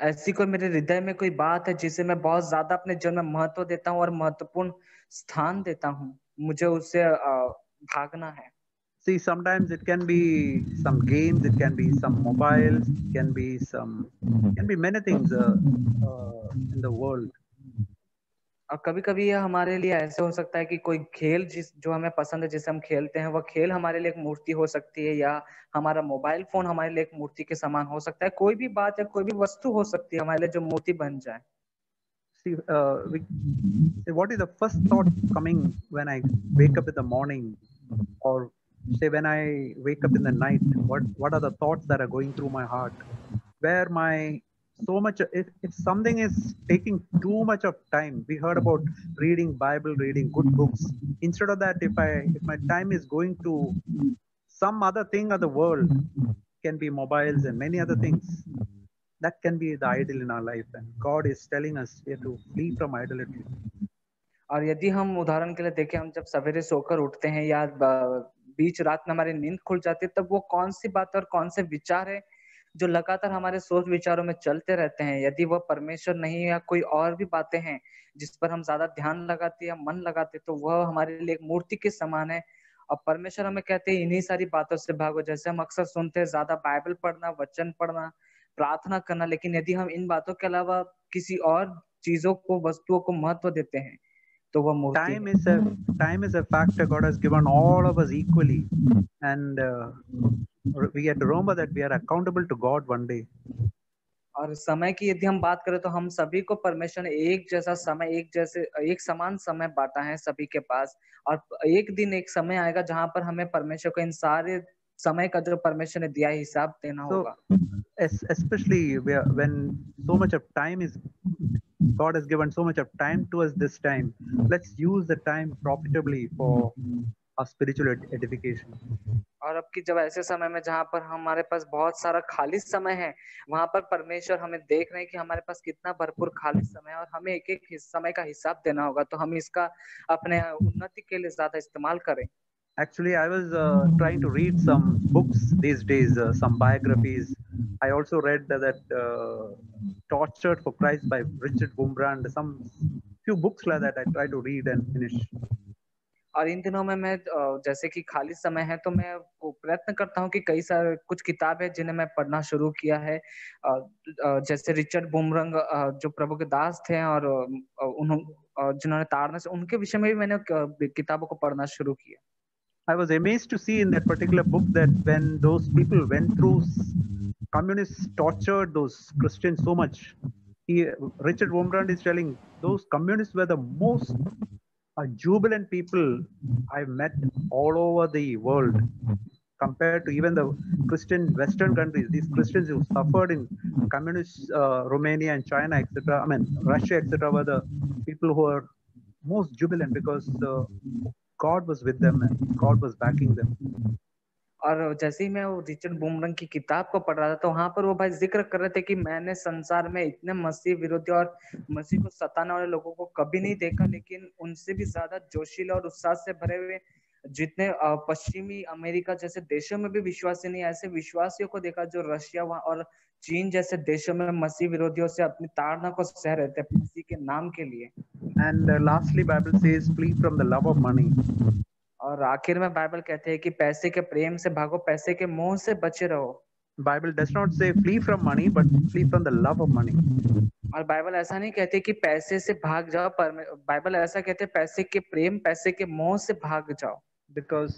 Speaker 4: ऐसी कोई मेरे हृदय में कोई बात है जिसे मैं बहुत ज्यादा अपने जीवन में महत्व देता हूँ और महत्वपूर्ण स्थान देता हूँ, मुझे उससे भागना है।
Speaker 3: See, sometimes it can be some games, it can be some mobiles, it can be many things in the world.
Speaker 4: और कभी कभी यह हमारे लिए ऐसे हो सकता है कि कोई खेल जो हमें पसंद है, जिसे हम खेलते हैं, वह खेल हमारे लिए एक मूर्ति हो सकती है, या हमारा मोबाइल फोन हमारे लिए एक मूर्ति के समान हो सकता है। कोई भी बात या कोई भी वस्तु हो सकती है हमारे लिए जो मूर्ति बन जाए।
Speaker 3: See, what is the first thought coming when I wake up in the morning, or say when I wake up in the night? What are the thoughts that are going through my heart? Where if something is taking too much of time, we heard about reading Bible, reading good books. Instead of that, if my time is going to some other thing of the world, can be mobiles and many other things, that can be the idol in our life, and God is telling us here to flee from idolatry.
Speaker 4: और यदि हम उदाहरण के लिए देखें, हम जब सवेरे सोकर उठते हैं या बीच रात में हमारी नींद खुल जाती है, तब वो कौन सी बात और कौन से विचार है जो लगातार हमारे सोच विचारों में चलते रहते हैं। यदि वह परमेश्वर नहीं या कोई और भी बातें हैं जिस पर हम ज्यादा ध्यान लगाते या मन लगाते, तो वह हमारे लिए एक मूर्ति के समान है। और परमेश्वर हमें कहते हैं इन्हीं सारी बातों से भागो। जैसे हम अक्सर सुनते हैं ज्यादा बाइबल पढ़ना, वचन पढ़ना, प्रार्थना करना, लेकिन यदि हम इन बातों के अलावा किसी और चीजों को, वस्तुओं को महत्व देते हैं, तो वह मूर्ति है।
Speaker 3: Time is a factor God has given all of us equally, and we have to remember that we are accountable to God one day.
Speaker 4: और समय की यदि हम बात करें तो हम सभी को परमेश्वर ने एक जैसा समय, एक समान समय बांटा है सभी के पास। और एक दिन एक समय आएगा जहां पर हमें परमेश्वर को इन सारे समय का जो परमेश्वर ने दिया है हिसाब देना होगा।
Speaker 3: Especially when so much of time is, God has given so much of time to us this time. Let's use the time profitably for our spiritual edification.
Speaker 4: और अब की जब ऐसे समय में जहां पर हमारे पास बहुत सारा खाली समय है, वहां पर परमेश्वर हमें देख रहे हैं कि हमारे पास कितना भरपूर खाली समय है और हमें एक एक समय का हिसाब देना होगा, तो हम इसका अपने उन्नति के लिए ज्यादा इस्तेमाल करें।
Speaker 3: Actually, I was trying to read some books these days, some biographies. I also read that Tortured for Christ by Richard Wurmbrand. Some few books like that I try to read and finish.
Speaker 4: और इन दिनों में मैं जैसे कि खाली समय है तो मैं प्रयत्न करता हूँ कि कई सारे कुछ किताबें जिन्हें मैं पढ़ना शुरू किया है, जैसे रिचर्ड बुमरंग जो प्रभु के दास थे और जिन्होंने ताड़ना से, उनके विषय में भी मैंने किताबों को पढ़ना शुरू किया।
Speaker 3: I was amazed to see in that particular book that when those people went through, communists tortured those Christians so much. Richard Wurmbrand is telling those communists were the most jubilant people I've met all over the world, compared to even the Christian Western countries. These Christians who suffered in communist Romania and China, etc., I mean Russia, etc., were the people who were most jubilant because God was with them and God was backing them.
Speaker 4: और जैसे ही मैं वो Richard बुमरंग की किताब को पढ़ रहा था तो वहां पर वो भाई जिक्र कर रहे थे कि मैंने संसार में इतने मसीह विरोधी और मसीह को सताने वाले लोगों को कभी नहीं देखा, लेकिन उनसे भी ज्यादा जोशीले और उत्साह से भरे हुए जितने पश्चिमी अमेरिका जैसे देशों में भी विश्वासी नहीं, ऐसे विश्वासियों को देखा जो रशिया और चीन जैसे देशों में मसीह विरोधियों से अपनी ताड़ना को सह रहे थे मसीह के नाम के लिए।
Speaker 3: And lastly, Bible says, flee from the love of money.
Speaker 4: और आखिर में बाइबल कहते हैं कि पैसे के प्रेम से भागो, पैसे के मोह से बचे रहो।
Speaker 3: Bible does not say flee from money, but flee from the love of money.
Speaker 4: और बाइबल ऐसा नहीं कहते कि पैसे से भाग जाओ, पर बाइबल ऐसा कहते हैं पैसे के प्रेम, पैसे के मोह से भाग जाओ।
Speaker 3: Because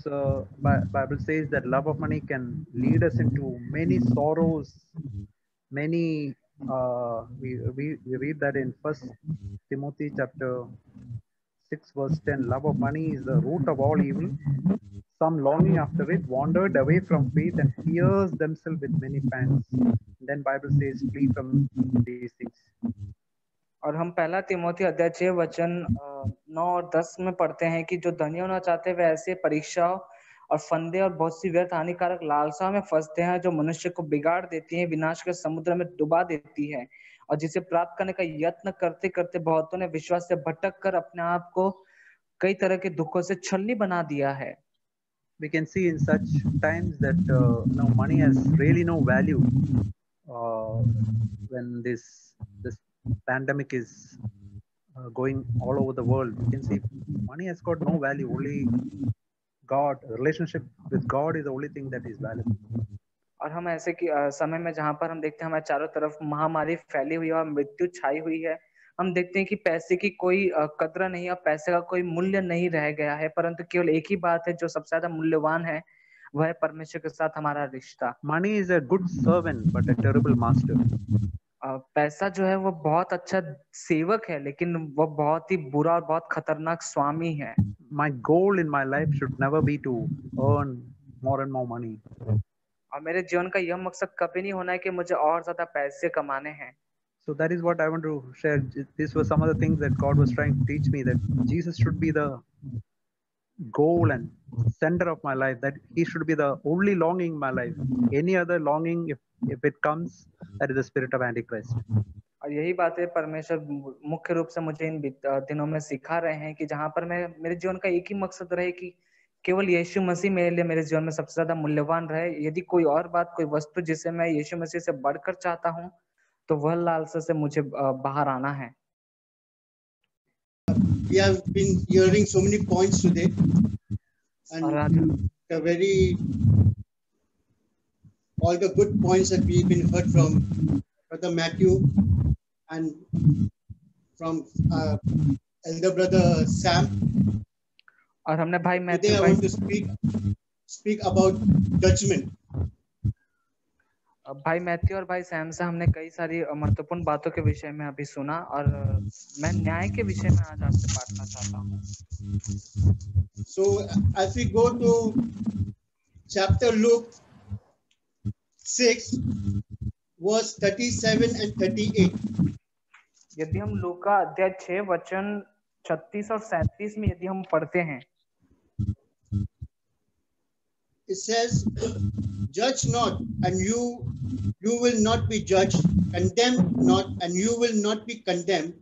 Speaker 3: Bible says that love of money can lead us into many sorrows, many. We read that in 1 Timothy chapter 6 verse 10. Love of money is the root of all evil. Some longing after it wandered away from faith and pierced themselves with many pangs. Then Bible says flee from these things.
Speaker 4: और हम पहला तिमोथी अध्याय 6 वचन 9 और 10 में पढ़ते हैं कि जो धनी होना चाहते हैं वे ऐसे परीक्षाओं और फंदे और बहुत सी व्यर्थ हानिकारक लालसा में फंसते हैं जो मनुष्य को बिगाड़ देती है, विनाश के समुद्र में डुबा देती है, और जिसे प्राप्त करने का यत्न करते करते बहुतों ने विश्वास से भटक कर अपने आप को कई तरह के दुखों से छलनी बना दिया है।
Speaker 3: We can see in such times that no, money has really no value. When this pandemic is going all over the world, we can see money has got no value. Only God, relationship with God is the only thing that is valuable.
Speaker 4: और हम ऐसे कि समय में जहां पर हम देखते हैं हमारे चारों तरफ महामारी फैली हुई है और मृत्यु छाई हुई है, हम देखते हैं कि पैसे की कोई कद्र नहीं है, पैसे का कोई मूल्य नहीं रह गया है, परंतु केवल एक ही बात है जो सबसे ज्यादा मूल्यवान है, वह है परमेश्वर के साथ हमारा रिश्ता।
Speaker 3: Money is a good servant but a terrible master.
Speaker 4: पैसा जो है वो बहुत अच्छा सेवक है, लेकिन वो बहुत ही बुरा और बहुत खतरनाक स्वामी है।
Speaker 3: My goal in my life should never be to earn more and more money.
Speaker 4: और मेरे जीवन का यह मकसद कभी नहीं होना है कि मुझे और ज्यादा पैसे कमाने हैं।
Speaker 3: So that is what I want to share. These were some of the things that God was trying to teach me, that Jesus should be the goal and center of my life, that he should be the only longing in my life. Any other longing, if it comes, that is the spirit of Antichrist.
Speaker 4: और यही बातें परमेश्वर मुख्य रूप से मुझे इन दिनों में सिखा रहे हैं कि जहां पर मैं मेरे जीवन का एक ही मकसद रहे कि केवल यीशु मसीह मेरे लिए मेरे जीवन में सबसे ज्यादा मूल्यवान रहे। यदि कोई और बात, कोई वस्तु जिसे मैं यीशु मसीह से बढ़कर चाहता हूं, तो वह लालसा से मुझे बाहर आना है।
Speaker 5: We have been hearing so many points today, and all the good points that we've been heard from Brother Matthew and from Elder Brother Sam.
Speaker 4: और हमने भाई
Speaker 5: Today I want to speak about judgment.
Speaker 4: भाई Matthew और भाई Sam से हमने कई सारी महत्वपूर्ण बातों के विषय में अभी सुना, और मैं न्याय के विषय में आज आपसे बांटना चाहता हूँ।
Speaker 5: So as we go to chapter Luke 6, verse 37 and 38.
Speaker 4: यदि हम लूका अध्याय 6 वचन 36 और 37 में यदि हम पढ़ते हैं,
Speaker 5: It says, judge not and you will not be judged, condemn not and you will not be condemned,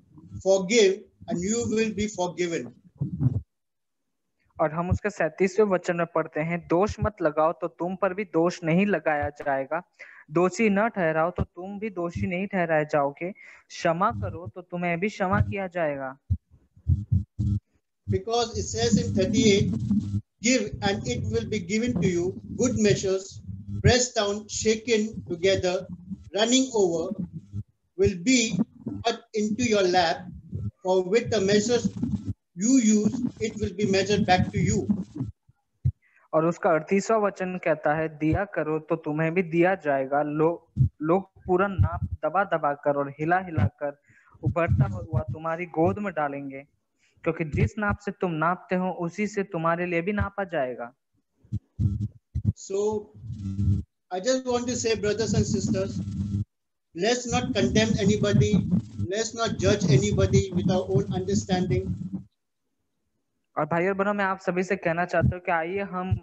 Speaker 5: forgive and you will be forgiven.
Speaker 4: और हम उसके 37वें वचन में पढ़ते हैं, दोष मत लगाओ तो तुम पर भी दोष नहीं लगाया जाएगा, दोषी न ठहराओ तो तुम भी दोषी नहीं ठहराए जाओगे, क्षमा करो तो तुम्हें भी क्षमा किया जाएगा।
Speaker 5: Because it says in 38, give and it will be given to you, good measures, pressed down, shaken together, running over, will be put into your lap, for with the measures you use, it will be measured back to you.
Speaker 4: और उसका 38वां वचन कहता है, दिया करो तो तुम्हें भी दिया जाएगा, लोग पूरा नाप दबा दबा कर और हिला हिला कर उभरता हुआ तुम्हारी गोद में डालेंगे, क्योंकि जिस नाप से तुम नापते हो उसी से तुम्हारे लिए भी नापा जाएगा।
Speaker 5: So I just want to say, brothers and sisters, let's not condemn anybody, let's not judge anybody with our own understanding.
Speaker 4: और भाई और बहनों, मैं आप सभी से कहना चाहता हूँ कि आइए हम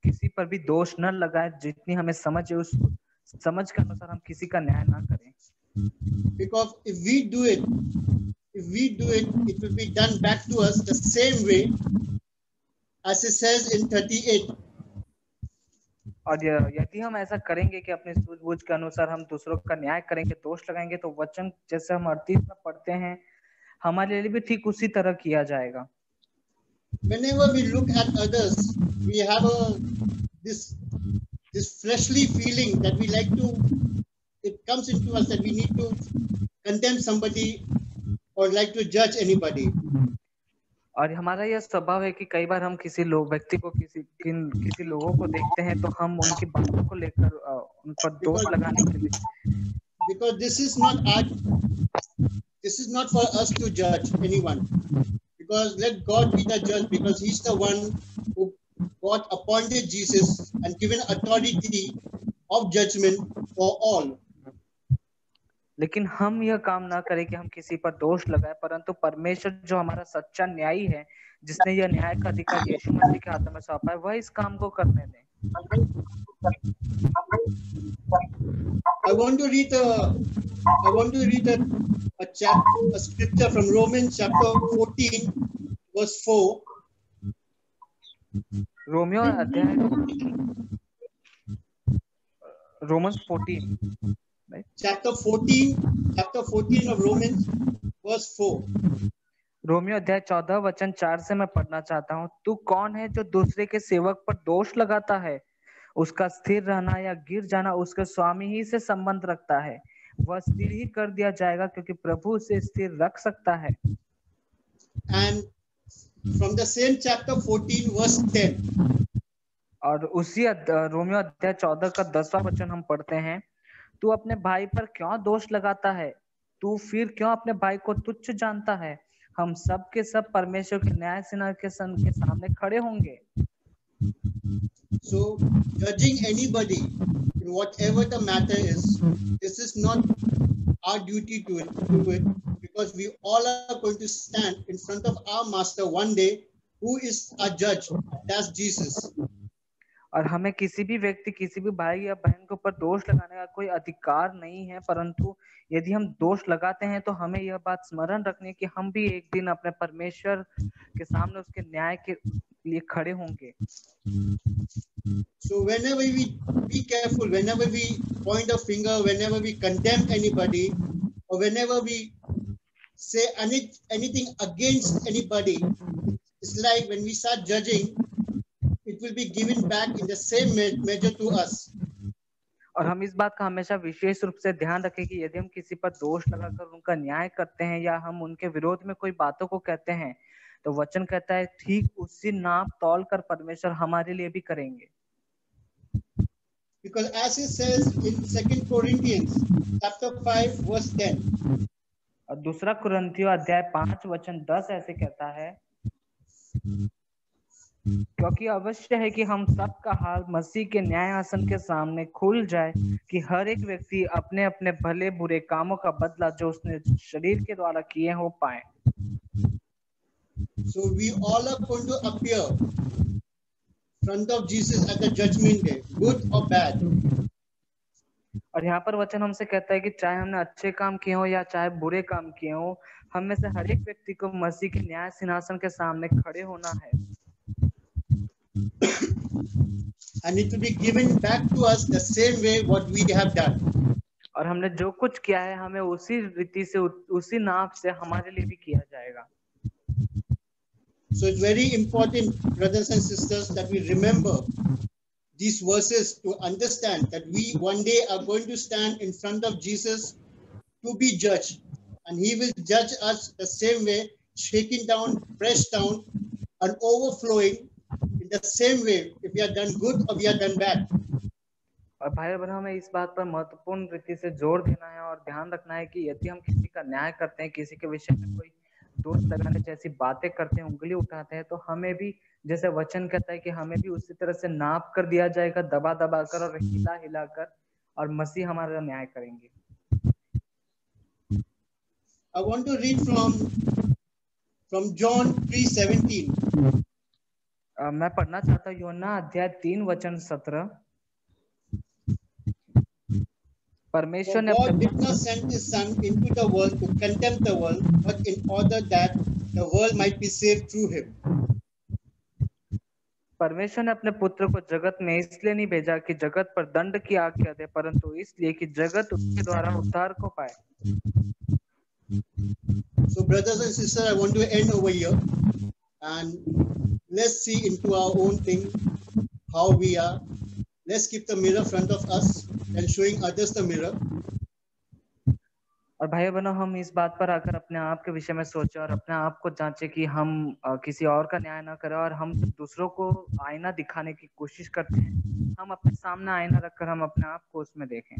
Speaker 4: किसी पर भी दोष न लगाएं, जितनी हमें समझ है उस समझ के अनुसार हम किसी का न्याय ना करें।
Speaker 5: Because if we do it, it will be done back to us the same way as it says in 38.
Speaker 4: और यदि हम ऐसा करेंगे कि अपनी सूझबूझ के अनुसार हम दूसरों का न्याय करेंगे, दोष लगाएंगे, तो वचन जैसे हम 38 में पढ़ते हैं, हमारे लिए भी ठीक उसी तरह किया जाएगा।
Speaker 5: Whenever we look at others, we have this fleshly feeling that we like to, it comes into us that we need to condemn somebody or like to judge anybody.
Speaker 4: और हमारा यह स्वभाव है कि कई बार हम किसी व्यक्ति को किसी लोगों को देखते हैं तो हम उनकी बातों को लेकर उन पर दोष लगाने के लिए,
Speaker 5: because this is not for us to judge anyone, because let God be the judge, because he's the one who God appointed Jesus and given authority of judgment for all.
Speaker 4: लेकिन हम यह काम ना करें कि हम किसी पर दोष लगाएं, परंतु परमेश्वर जो हमारा सच्चा न्यायी है, जिसने यह न्याय का अधिकार यीशु मसीह के हाथ में सौंपा है, वह इस काम को करने दें।
Speaker 5: I want to read a scripture from Romans chapter 14 verse 4.
Speaker 4: Romans 14, right?
Speaker 5: Chapter 14 of Romans verse 4.
Speaker 4: Romeo अध्याय 14 वचन 4 से मैं पढ़ना चाहता हूँ। तू कौन है जो दूसरे के सेवक पर दोष लगाता है? उसका स्थिर रहना या गिर जाना उसके स्वामी ही से संबंध रखता है। वह स्थिर ही कर दिया जाएगा, क्योंकि प्रभु उसे स्थिर रख सकता है।
Speaker 5: And from the same chapter 14 verse 10.
Speaker 4: और उसी रोमियो अध्याय 14 का 10वां वचन हम पढ़ते हैं, तू अपने भाई पर क्यों दोष लगाता है? तू फिर क्यों अपने भाई को तुच्छ जानता है? हम सब के सब परमेश्वर के न्याय सिंहासन के सामने खड़े होंगे।
Speaker 5: So judging anybody in whatever the matter is, this is not our duty to it, because we all are going to stand in front of our master one day, who is our judge, that's Jesus.
Speaker 4: और हमें किसी भी व्यक्ति, किसी भी भाई या बहन के ऊपर दोष लगाने का कोई अधिकार नहीं है, परंतु यदि हम दोष लगाते हैं तो हमें यह बात स्मरण रखनी है कि हम भी एक दिन अपने परमेश्वर के सामने उसके न्याय के लिए खड़े होंगे।
Speaker 5: So whenever we be careful, whenever we point a finger, whenever we condemn anybody, or whenever we say anything against anybody, it's like when we start judging, it will be given back in the same measure to us.
Speaker 4: और हम इस बात का हमेशा विशेष रूप से ध्यान रखें कि यदि हम किसी पर दोष लगाकर उनका न्याय करते हैं या हम उनके विरोध में कोई बातों को कहते हैं, तो वचन कहता है ठीक उसी नाप तौल कर परमेश्वर हमारे लिए भी करेंगे।
Speaker 5: Because as it says in 2 Corinthians chapter 5 verse 10.
Speaker 4: और दूसरा कुरिन्थियों अध्याय 5 वचन 10 ऐसे कहता है, क्योंकि अवश्य है कि हम सबका हाल मसीह के न्याय आसन के सामने खुल जाए कि हर एक व्यक्ति अपने अपने भले बुरे कामों का बदला जो उसने शरीर के द्वारा किए हो पाए।
Speaker 5: So we all are going to appear front of Jesus at the judgment day, good or bad.
Speaker 4: और यहाँ पर वचन हमसे कहता है कि चाहे हमने अच्छे काम किए हो या चाहे बुरे काम किए हो, हम में से हर एक व्यक्ति को मसीह के न्याय सिंहासन के सामने खड़े होना है।
Speaker 5: And it will be given back to us the same way what we have done.
Speaker 4: और हमने जो कुछ किया है हमें उसी रीति से उसी नाप से हमारे लिए भी किया जाएगा।
Speaker 5: So it's very important, brothers and sisters, that we remember these verses to understand that we one day are going to stand in front of Jesus to be judged, and he will judge us the same way, shaking down, pressed down, and overflowing in the same way if we have done good or we have done bad.
Speaker 4: और भाई बहनों, हमें इस बात पर महत्वपूर्ण रीति से जोर देना है और ध्यान रखना है कि यदि हम किसी का न्याय करते हैं, किसी के विषय में कोई दोष लगाने जैसी बातें करते हैं, उंगली उठाते हैं, तो हमें भी जैसे वचन कहता है कि हमें भी उसी तरह से नाप कर दिया जाएगा, दबा दबा कर और हिला हिला कर, और मसीह हमारा न्याय करेंगे।
Speaker 5: I want to read from John 3:17.
Speaker 4: मैं पढ़ना चाहता हूँ यूहन्ना अध्याय 3 वचन 17। परमेश्वर ने
Speaker 5: God did not send his son into the world to condemn the world, but in order that the world might be saved through him.
Speaker 4: परमेश्वर ने अपने पुत्र को जगत में इसलिए नहीं भेजा कि जगत पर दंड की आज्ञा दे, परंतु इसलिए कि जगत उसके द्वारा उद्धार को पाए।
Speaker 5: So brothers and sisters, I want to end over here, and let's see into our own thing, how we are. Let's keep the mirror in front of us and showing others the mirror.
Speaker 4: और भाई बहनों, हम इस बात पर आकर अपने आप के विषय में सोचें और अपने आप को जांचें कि हम किसी और का न्याय ना करें, और हम दूसरों को आईना दिखाने की कोशिश करते हैं, हम अपने सामने आईना रखकर हम अपने आप को उसमें देखें।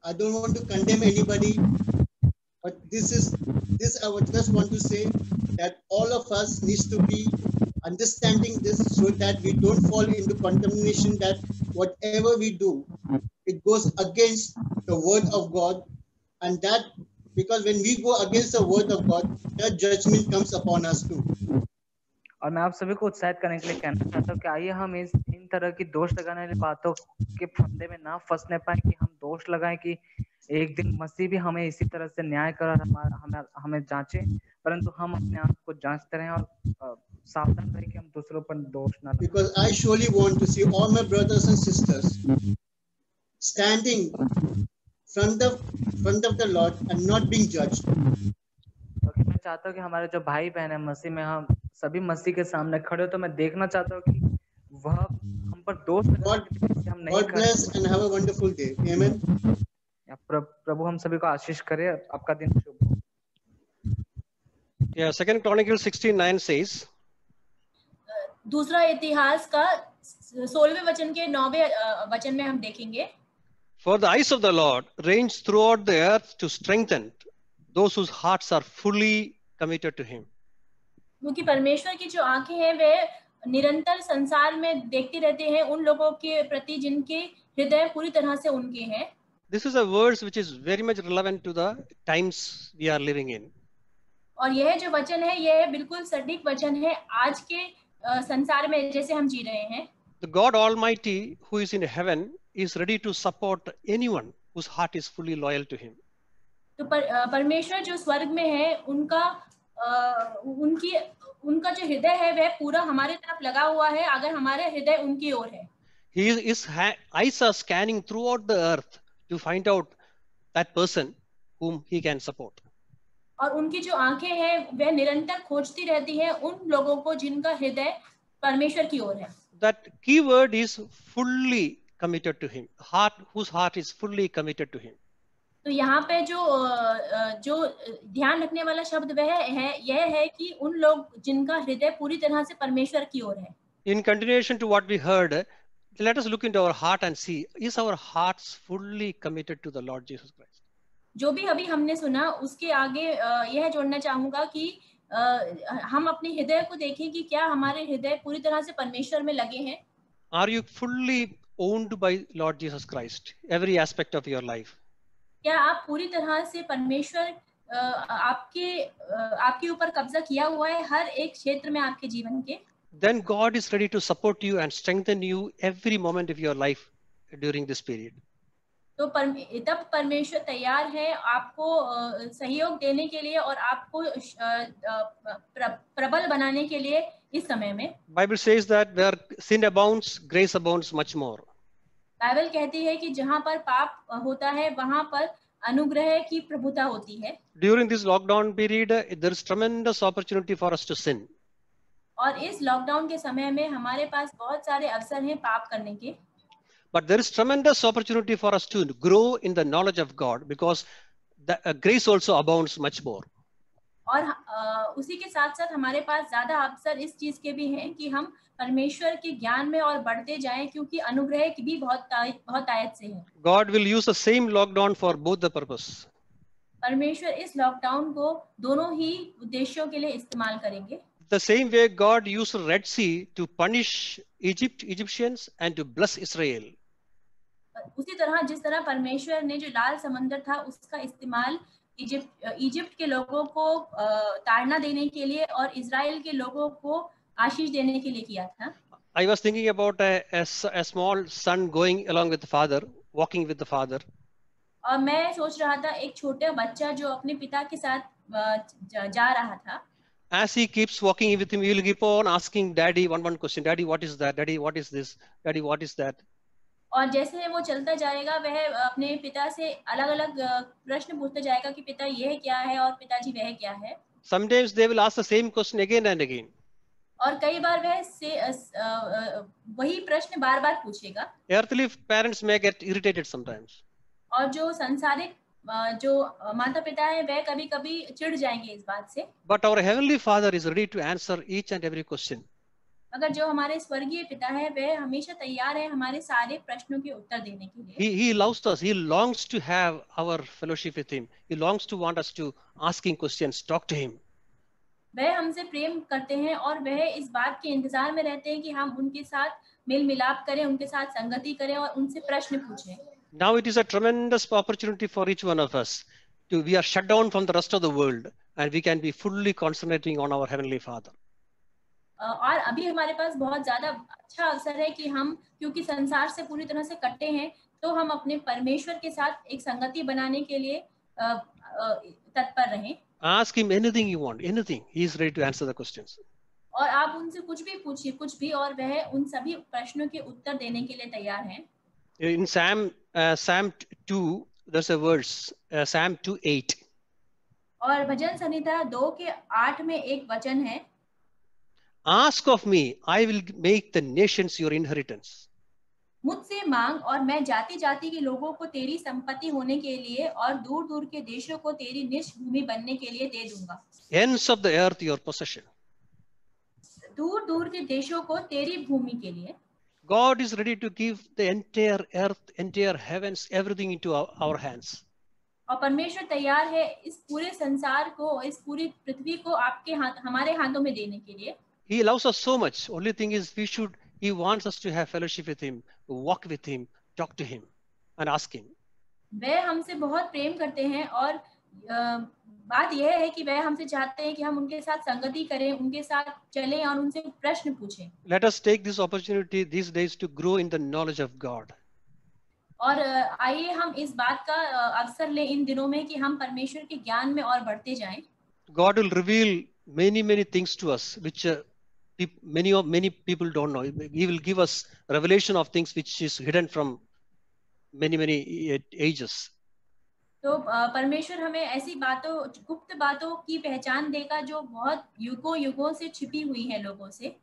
Speaker 5: I don't want to condemn anybody, but this I would just want to say that all of us needs to be understanding this so that we don't fall into condemnation, that whatever we do, it goes against the word of God, and that because when we go against the word of God, that judgment comes upon us too.
Speaker 4: और मैं आप सभी को उत्साहित करने के लिए कहना चाहता हूँ कि आइए हम इन तरह की दोष लगाने वाली बातों के फंदे में ना फंसने पाए कि हम दोष लगाएं कि एक दिन मसीह भी हमें इसी तरह से न्याय कर हमें जांचे, परंतु हम अपने आप को जांचते रहें और सावधान रहें कि हम दूसरों पर दोष ना लगाएं।
Speaker 5: Because I surely want to see all my brothers and sisters standing front of the Lord and not being judged.
Speaker 4: क्योंकि मैं चाहता हूँ कि हमारे जो भाई बहन है मसीह में, हम सभी मसीह के सामने खड़े हो, तो मैं देखना चाहता हूँ कि वह हम पर दोष लगाने हम नहीं
Speaker 5: God bless and have a wonderful day. Amen.
Speaker 4: प्रभु हम सभी को आशीष करे, आपका दिन शुभ हो।
Speaker 6: Yeah, 2 Chronicles 16:9 says,
Speaker 7: दूसरा इतिहास का 16वें वचन के 9वें वचन में हम देखेंगे,
Speaker 6: For the eyes of the Lord range throughout the earth to strengthen those whose hearts are fully committed to him.
Speaker 7: क्योंकि परमेश्वर की जो आंखें हैं वे निरंतर संसार में देखती रहते हैं उन लोगों के प्रति जिनके हृदय पूरी तरह से उनके हैं।
Speaker 6: This is a verse which is very much relevant to the times we are living in.
Speaker 7: और यह जो वचन है यह बिल्कुल सटीक वचन है आज के संसार में जैसे हम जी रहे हैं।
Speaker 6: The God Almighty who is in heaven is ready to support anyone whose heart is fully loyal to him.
Speaker 7: तो परमेश्वर जो स्वर्ग में है उनका जो हृदय है वह पूरा हमारे तरफ लगा हुआ है अगर हमारे हृदय उनकी ओर है।
Speaker 6: His eyes are scanning throughout the earth to find out that person whom he can support.
Speaker 7: और उनकी जो आंखें हैं वह निरंतर खोजती रहती हैं उन लोगों को जिनका हृदय परमेश्वर की ओर है।
Speaker 6: That key word is fully committed to him. Heart whose heart is fully committed to him.
Speaker 7: तो यहाँ पे जो ध्यान रखने वाला शब्द वह है यह है कि उन लोग जिनका हृदय पूरी तरह से परमेश्वर की ओर है।
Speaker 6: In continuation to what we heard, Let us look into our heart and see, is our hearts fully committed to the Lord Jesus Christ?
Speaker 7: जो भी अभी हमने सुना उसके आगे यह जोड़ना चाहूंगा कि हम अपने हृदय को देखें कि क्या हमारे हृदय पूरी तरह से परमेश्वर में लगे हैं.
Speaker 6: Are you fully owned by Lord Jesus Christ, every aspect of your life?
Speaker 7: क्या आप पूरी तरह से परमेश्वर आपके ऊपर कब्जा किया हुआ है हर एक क्षेत्र में आपके जीवन के?
Speaker 6: Then God is ready to support you and strengthen you every moment of your life during this period.
Speaker 7: तो तब परमेश्वर तैयार है आपको सहयोग देने के लिए और आपको प्रबल बनाने के लिए इस समय में.
Speaker 6: Bible says that where sin abounds, grace abounds much more.
Speaker 7: Bible कहती है कि जहाँ पर पाप होता है वहाँ पर अनुग्रह की प्रभुता होती है.
Speaker 6: During this lockdown period, there is tremendous opportunity for us to sin.
Speaker 7: और इस लॉकडाउन के समय में हमारे पास बहुत सारे अवसर हैं पाप करने के.
Speaker 6: But there is tremendous opportunity for us to grow in the knowledge of God, because the grace also abounds much more.
Speaker 7: और उसी के साथ साथ हमारे पास ज्यादा अवसर इस चीज के भी हैं कि हम परमेश्वर के ज्ञान में और बढ़ते जाएं, क्योंकि अनुग्रह की भी बहुत आयत से है.
Speaker 6: God will use the same lockdown for both the purpose.
Speaker 7: परमेश्वर इस लॉकडाउन को दोनों ही उद्देश्यों के लिए इस्तेमाल करेंगे.
Speaker 6: The same way God used the Red Sea to punish Egyptians and to bless Israel.
Speaker 7: उसी तरह जिस तरह परमेश्वर ने जो लाल समंदर था उसका इस्तेमाल इजिप्ट के लोगों को ताड़ना देने के लिए और इजराइल के लोगों को आशीष देने के लिए किया था.
Speaker 6: I was thinking about a small son going along with the father, walking with the father.
Speaker 7: और मैं सोच रहा था एक छोटा बच्चा जो अपने पिता के साथ जा रहा था.
Speaker 6: As he keeps walking with him, he will keep on asking daddy one question. Daddy, what is that? Daddy, what is this? Daddy, what is that?
Speaker 7: और जैसे वो चलता जाएगा वह अपने पिता से अलग अलग प्रश्न पूछता जाएगा कि पिता यह क्या है और पिताजी वह क्या है.
Speaker 6: Sometimes they will ask the same question again and again.
Speaker 7: और कई बार वह वही प्रश्न बार बार पूछेगा.
Speaker 6: Earthly parents may get irritated sometimes.
Speaker 7: और जो संसारिक जो माता पिता है वह कभी कभी चिढ़ जाएंगे इस बात से.
Speaker 6: But our heavenly Father is ready to answer each and every question.
Speaker 7: अगर जो हमारे स्वर्गीय पिता है वह हमेशा तैयार है हमारे सारे प्रश्नों के उत्तर देने के लिए.
Speaker 6: He loves us. He longs to have our fellowship with him. He longs to want us to asking questions, talk to him.
Speaker 7: वह हमसे प्रेम करते हैं और वह इस बात के इंतजार में रहते हैं कि हम उनके साथ मेल मिलाप करें, उनके साथ संगति करें और उनसे प्रश्न पूछें.
Speaker 6: Now it is a tremendous opportunity for each one of us we are shut down from the rest of the world and we can be fully concentrating on our heavenly Father.
Speaker 7: और अभी हमारे पास बहुत ज्यादा अच्छा अवसर है कि हम क्योंकि संसार से पूरी तरह से कट्टे हैं तो हम अपने परमेश्वर के साथ एक संगति बनाने के लिए तत्पर रहें.
Speaker 6: Ask him anything you want, anything. He is ready to answer the questions.
Speaker 7: और आप उनसे कुछ भी पूछिए, कुछ भी, और वह उन सभी प्रश्नों के उत्तर देने के लिए तैयार हैं.
Speaker 6: In Psalm 2, there's a verse, Psalm 2:8.
Speaker 7: और भजन संहिता 2:8 में एक वचन है.
Speaker 6: Ask of me, I will make the nations your inheritance.
Speaker 7: मुझसे मांग और मैं जाति जाति के लोगों को तेरी संपत्ति होने के लिए और दूर दूर के देशों को तेरी निज भूमि बनने के लिए दे दूंगा.
Speaker 6: Ends of the earth your possession.
Speaker 7: दूर दूर के देशों को तेरी भूमि के लिए.
Speaker 6: God is ready to give the entire earth, entire heavens, everything into our hands.
Speaker 7: और परमेश्वर तैयार है इस पूरे संसार को, इस पूरी पृथ्वी को आपके हाथ, हमारे हाथों में देने के लिए.
Speaker 6: He loves us so much. Only thing is he wants us to have fellowship with him, walk with him, talk to him and ask him.
Speaker 7: वह हमसे बहुत प्रेम करते हैं और बात यह है कि वह हमसे चाहते हैं कि हम उनके साथ संगति करें, उनके साथ चलें और उनसे प्रश्न पूछें.
Speaker 6: Let us take this opportunity these days to grow in the knowledge of God.
Speaker 7: और आइए हम इस बात का अवसर लें इन दिनों में कि हम परमेश्वर के ज्ञान में और बढ़ते जाएं.
Speaker 6: God will reveal many things to us which many people don't know. He will give us revelation of things which is hidden from many ages.
Speaker 7: तो परमेश्वर हमें ऐसी बातों, गुप्त बातों की पहचान देगा जो बहुत युगों से छिपी हुई है लोगों से.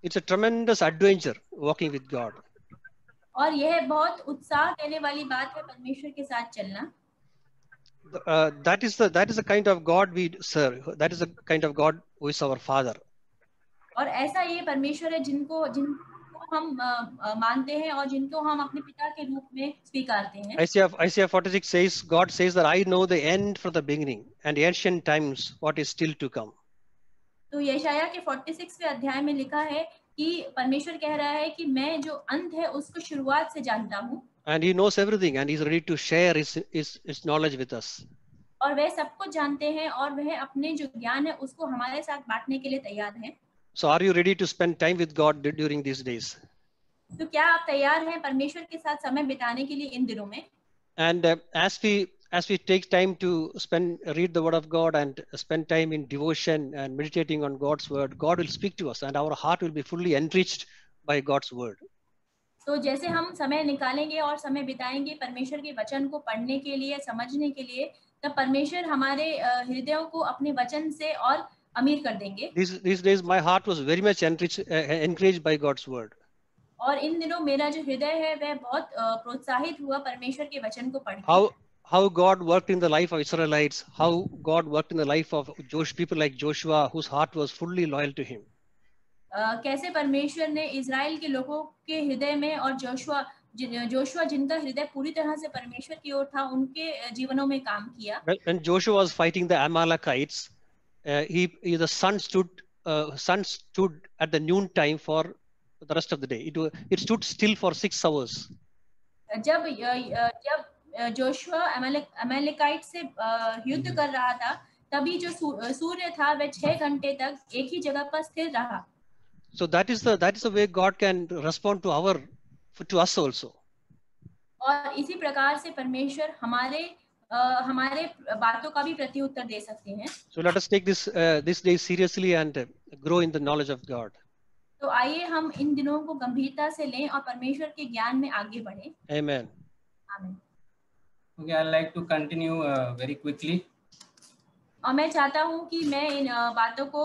Speaker 6: It's a tremendous adventure walking with God.
Speaker 7: और यह बहुत उत्साह देने वाली बात है परमेश्वर के साथ चलना.
Speaker 6: That is the kind of God we serve. That is the kind of God who is our Father.
Speaker 7: और ऐसा ये परमेश्वर है जिनको हम मानते हैं और जिनको हम अपने पिता के रूप में स्वीकारते हैं।
Speaker 6: Isaiah 46 says, God says that I know the end from the beginning and ancient times what is still to come.
Speaker 7: तो यशाया के 46वें अध्याय में लिखा है कि परमेश्वर कह रहा है कि मैं जो अंत है उसको शुरुआत से जानता हूँ।
Speaker 6: And he knows everything and he's ready to share his knowledge with us.
Speaker 7: और वह सब कुछ जानते हैं और वह अपने जो ज्ञान है उसको हमारे साथ बांटने के लिए तैयार हैं।
Speaker 6: So are you ready to spend time with God during these days?
Speaker 7: तो क्या आप तैयार हैं परमेश्वर के साथ समय बिताने के लिए इन दिनों में?
Speaker 6: And as we take time to read the word of God and spend time in devotion and meditating on God's word, God will speak to us and our heart will be fully enriched by God's word.
Speaker 7: तो जैसे हम समय निकालेंगे और समय बिताएंगे परमेश्वर के वचन को पढ़ने के लिए, समझने के लिए, तब परमेश्वर हमारे हृदयों को अपने वचन से और अमीर कर देंगे।
Speaker 6: These days my heart was very much encouraged by God's word.
Speaker 7: और इन दिनों मेरा जो हृदय है वह बहुत प्रोत्साहित हुआ परमेश्वर के वचन को पढ़ के।
Speaker 6: How God worked in the life of Israelites, how God worked in the life of people like Joshua, whose heart was fully loyal to him.
Speaker 7: कैसे परमेश्वर ने इजराइल के लोगों के हृदय में और जोशुआ जिनका हृदय पूरी तरह से परमेश्वर की ओर था उनके जीवनों में काम किया।
Speaker 6: When Joshua was fighting the Amalekites, the sun stood at the noon time for the rest of the day. It stood still for 6 hours.
Speaker 7: जब जोशुआ अमेलेकाइट से युद्ध कर रहा था तभी जो सूर्य था वह 6 घंटे तक एक ही जगह पर स्थिर रहा।
Speaker 6: So that is the way God can respond to us also.
Speaker 7: और इसी प्रकार से परमेश्वर हमारे बातों का भी प्रत्युत्तर दे सकते हैं।
Speaker 6: So let us take this day seriously and grow in the knowledge of God.
Speaker 7: तो आइए हम इन दिनों को गंभीरता से लें और परमेश्वर के ज्ञान में आगे बढ़ें।
Speaker 6: Amen.
Speaker 7: Amen.
Speaker 8: Okay, I'd like to continue very quickly.
Speaker 7: और मैं चाहता हूँ कि मैं इन बातों को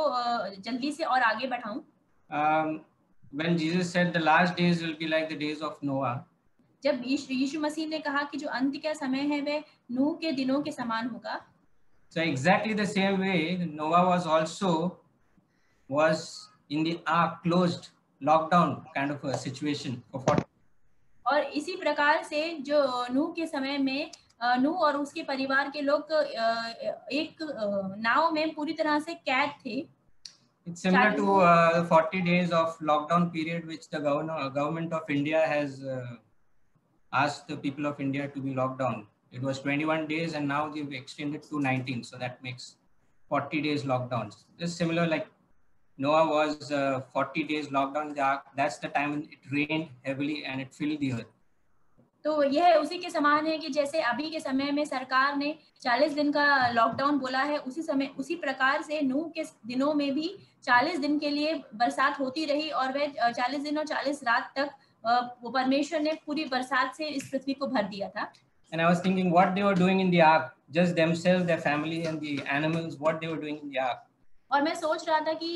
Speaker 7: जल्दी से और आगे बढ़ाऊं।
Speaker 8: When Jesus said the last days will be like the days of Noah.
Speaker 7: जब यीशु मसीह ने कहा कि जो अंत का समय है वह नूह के दिनों के समान होगा।
Speaker 8: So exactly the same way Noah was in the ark, closed, lockdown kind of a situation for 40.
Speaker 7: और इसी प्रकार से जो नूह के समय में नूह और उसके परिवार के लोग एक नाव में पूरी तरह से कैद थे।
Speaker 8: It's similar to the 40 days of lockdown period which the government of India has asked the people of India to be locked down. It was 21 days and now they've extended to 19, so that makes 40 days lockdowns. It's similar, like Noah was 40 days locked down in the ark. That's the time when it rained heavily and it filled the earth.
Speaker 7: तो यह उसी के समान है कि जैसे अभी के समय में सरकार ने 40 दिन का लॉकडाउन बोला है, उसी प्रकार से नूह के दिनों में भी 40 दिन के लिए बरसात होती रही और वह 40 दिन और 40 रात तक वो परमेश्वर ने पूरी बरसात से इस पृथ्वी को भर दिया था।
Speaker 8: And I was thinking what they were doing in the ark, just themselves, their family and the animals, what they were doing in the ark.
Speaker 7: और मैं सोच रहा था कि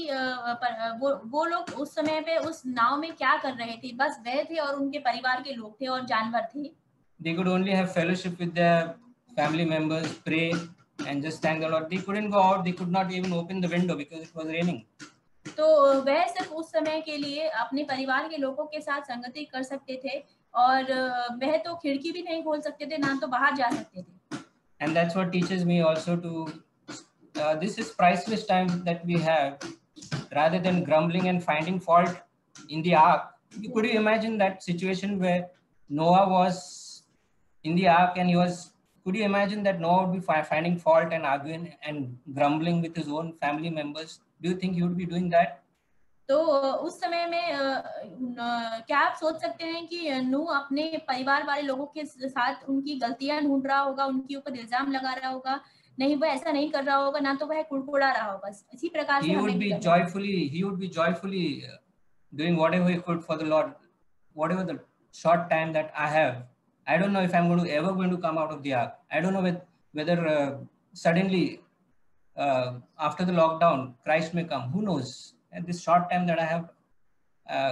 Speaker 7: वो लोग उस समय पे उस नाव में क्या कर रहे थे। बस वह थे और उनके परिवार के लोग थे और जानवर थे।
Speaker 8: They could only have fellowship with their family members, pray and just thank the Lord. They couldn't go out. They could not even open the window because it was raining.
Speaker 7: तो वह सिर्फ उस समय के लिए अपने परिवार के लोगों के साथ संगति कर सकते थे और वह तो खिड़की भी नहीं खोल सकते थे, ना तो बाहर जा सकते थे।
Speaker 8: And that's what teaches me also to this is priceless time that we have. Rather than grumbling and finding fault in the ark, could you imagine that situation where Noah was in the ark and could you imagine that Noah would be finding fault and arguing and grumbling with his own family members? Do you think he would be doing that?
Speaker 7: तो उस समय में क्या आप सोच सकते हैं कि नूह अपने परिवार वाले लोगों के साथ उनकी गलतियां ढूंढ रहा होगा, उनके ऊपर इल्जाम लगा रहा होगा? नहीं, वह ऐसा नहीं कर रहा होगा, ना तो वह कुड़कुड़ा रहा होगा। इसी प्रकार से
Speaker 8: he would be joyfully doing whatever he could for the Lord, whatever the short time that I have. I don't know if I'm ever going to come out of the ark. I don't know whether suddenly after the lockdown Christ may come. Who knows? At this short time that I have,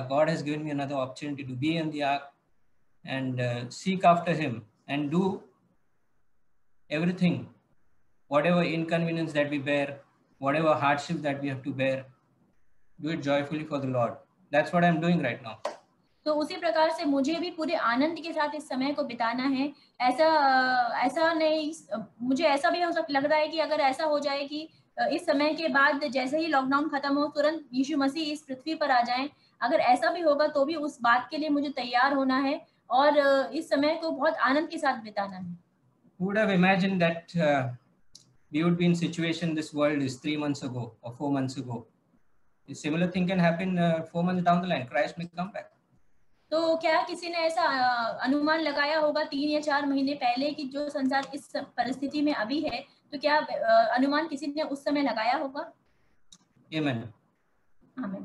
Speaker 8: God has given me another opportunity to be in the ark and seek after him and do everything, whatever inconvenience that we bear, whatever hardship that we have to bear, do it joyfully for the Lord. That's what I'm doing right now.
Speaker 7: तो उसी प्रकार से मुझे भी पूरे आनंद के साथ इस समय को बिताना है। ऐसा नहीं, मुझे ऐसा भी लग रहा है कि अगर ऐसा हो जाए कि इस समय के बाद जैसे ही लॉकडाउन खत्म हो तुरंत यीशु मसीह इस पृथ्वी पर आ जाएं, अगर ऐसा भी होगा तो भी उस बात के लिए मुझे तैयार होना है और इस समय को बहुत आनंद के साथ बिताना है।
Speaker 8: Who would have imagined that we would be in situation this world is 3 months ago or 4 months ago? A similar thing can happen 4 months down the line. Christ may come back.
Speaker 7: तो क्या किसी ने ऐसा अनुमान लगाया होगा 3 या 4 महीने पहले कि जो संसार इस परिस्थिति में अभी है, तो क्या अनुमान किसी ने उस समय लगाया होगा?
Speaker 8: Amen.
Speaker 7: आमीन।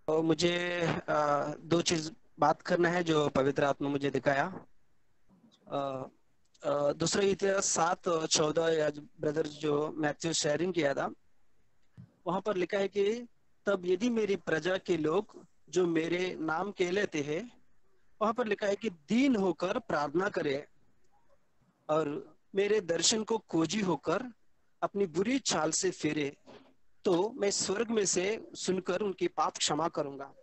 Speaker 9: तो मुझे 2 चीज बात करना है जो पवित्र आत्मा मुझे दिखाया। दूसरा इतिहास 7:14 या ब्रदर जो मैथ्यू शेयरिंग किया था, वहां पर लिखा है कि तब यदि मेरी प्रजा के लोग जो मेरे नाम के लेते हैं, वहां पर लिखा है कि दीन होकर प्रार्थना करे और मेरे दर्शन को खोजी होकर अपनी बुरी चाल से फेरे, तो मैं स्वर्ग में से सुनकर उनकी पाप क्षमा करूंगा।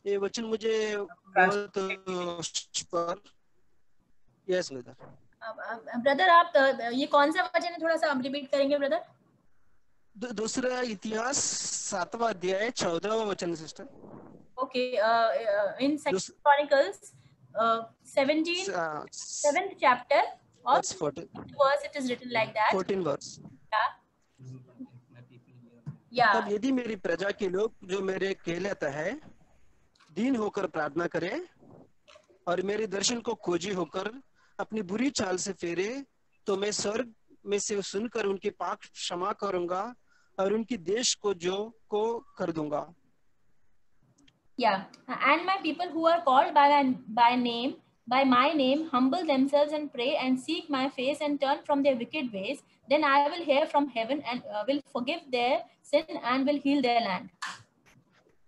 Speaker 9: ये वचन मुझे बहुत यस
Speaker 7: ब्रदर आप ये कौन सा वचन है, थोड़ा सा रिपीट करेंगे ब्रदर?
Speaker 9: दूसरा इतिहास 7वां अध्याय 14वां वचन sister.
Speaker 7: Okay, in second chronicles 7th chapter or 14th verse it is written like that.
Speaker 9: 14 verse.
Speaker 7: Yeah.
Speaker 9: तब यदि मेरी प्रजा के लोग जो मेरे कहलाता है दीन होकर प्रार्थना करे और मेरे दर्शन को खोजी होकर अपनी बुरी चाल से फेरे, तो मैं स्वर्ग में से सुनकर उनके पाप क्षमा करूंगा और उनकी देश को कर दूंगा।
Speaker 7: Yeah, and my people who are called by my name humble themselves and pray and seek my face and turn from their wicked ways, then I will hear from heaven and will forgive their sin and will heal their land.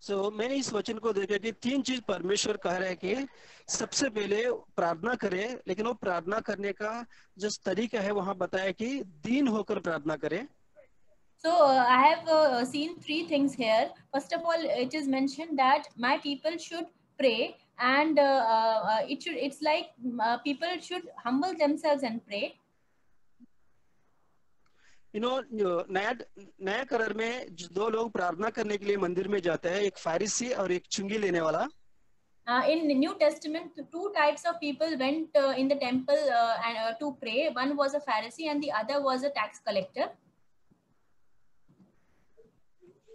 Speaker 9: So मैंने इस वचन को देखा कि 3 चीज परमेश्वर कह रहे हैं कि सबसे पहले प्रार्थना करे, लेकिन वो प्रार्थना करने का जो तरीका है वहां बताया कि दीन होकर प्रार्थना करे।
Speaker 7: So I have seen 3 things here. First of all, it is mentioned that my people should pray, and it's like people should humble themselves and pray.
Speaker 9: You know, नया करार में 2 लोग प्रार्थना करने के लिए मंदिर में जाते हैं, एक फारिसी और एक चुंगी लेने वाला।
Speaker 7: In the New Testament, 2 types of people went in the temple and to pray. One was a Pharisee and the other was a tax collector.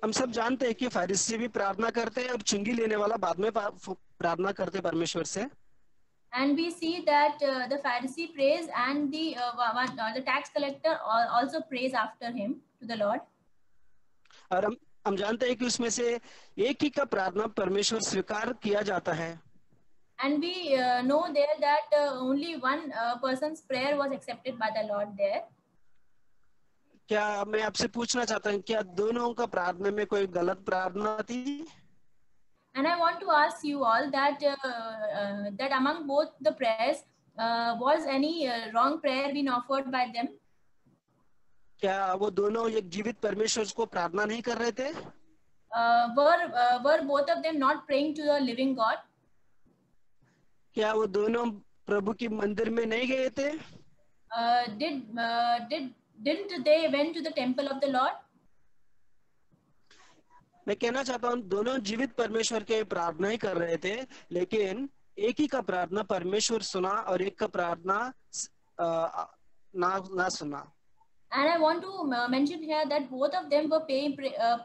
Speaker 9: हम सब जानते हैं कि फारिसी भी प्रार्थना करते हैं और चुंगी लेने वाला बाद में प्रार्थना करते हैं परमेश्वर से।
Speaker 7: And we see that the Pharisee prays and the tax collector also prays after him to the Lord.
Speaker 9: और हम जानते हैं कि उसमें से एक ही का प्रार्थना परमेश्वर स्वीकार किया जाता है।
Speaker 7: And we know there that only one person's prayer was accepted by the Lord there.
Speaker 9: क्या मैं आपसे पूछना चाहता हूँ, क्या दोनों का प्रार्थना में कोई गलत प्रार्थना थी?
Speaker 7: And I want to ask you all that that among both the prayers was any wrong prayer been offered by them?
Speaker 9: क्या वो दोनों एक जीवित परमेश्वर को प्रार्थना नहीं कर रहे थे?
Speaker 7: Were both of them not praying to the living God?
Speaker 9: क्या वो दोनों प्रभु के मंदिर में नहीं गए थे?
Speaker 7: Didn't they went to the temple of the Lord?
Speaker 9: मैं कहना चाहता हूँ दोनों जीवित परमेश्वर के प्रार्थना ही कर रहे थे, लेकिन एक ही का प्रार्थना परमेश्वर सुना और एक का प्रार्थना ना सुना।
Speaker 7: And I want to mention here that both of them were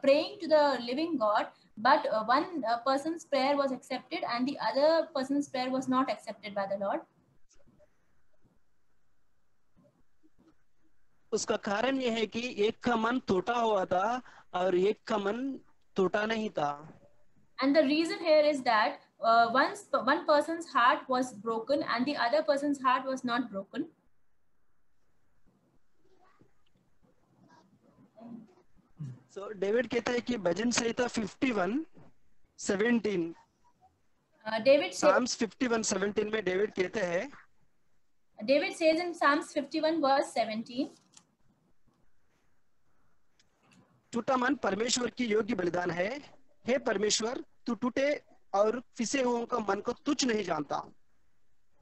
Speaker 7: praying to the living God, but one person's prayer was accepted and the other person's prayer was not accepted by the Lord.
Speaker 9: उसका कारण यह है कि एक का मन टूटा हुआ था और एक का मन टूटा नहीं था।
Speaker 7: And the reason here is that one person's heart was broken and the other person's heart was not broken.
Speaker 9: So David कहता है कि भजन संहिता 51:17 Psalms 51:17 में David कहते हैं,
Speaker 7: David says in Psalms 51 verse 17,
Speaker 9: टूटा मन परमेश्वर की योग्य बलिदान है, हे परमेश्वर तू टूटे और फिसे हुओं का मन को तुच्छ नहीं जानता।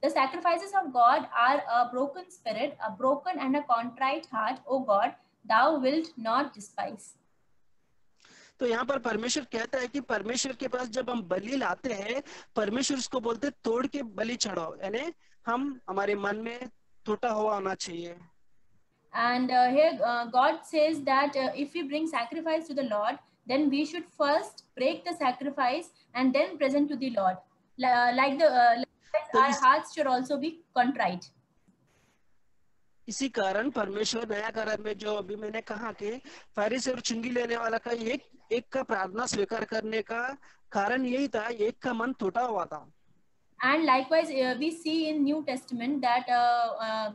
Speaker 7: The sacrifices of God are a broken spirit, a broken and a contrite heart, O God, thou wilt not despise.
Speaker 9: तो यहाँ पर परमेश्वर कहता है कि परमेश्वर के पास जब हम बलि लाते हैं, परमेश्वर उसको बोलते हैं तोड़ के बलि चढ़ाओ, यानी हम हमारे मन में टूटा हुआ होना चाहिए।
Speaker 7: And here God says that if we bring sacrifice to the Lord, then we should first break the sacrifice and then present to the Lord. Our hearts should also be contrite.
Speaker 9: इसी कारण परमेश्वर नया करार में जो अभी मैंने कहा कि फरीसी और चुंगी लेने वाला का एक का प्रार्थना स्वीकार करने का कारण यही था, एक का मन टूटा हुआ था।
Speaker 7: And likewise, we see in New Testament that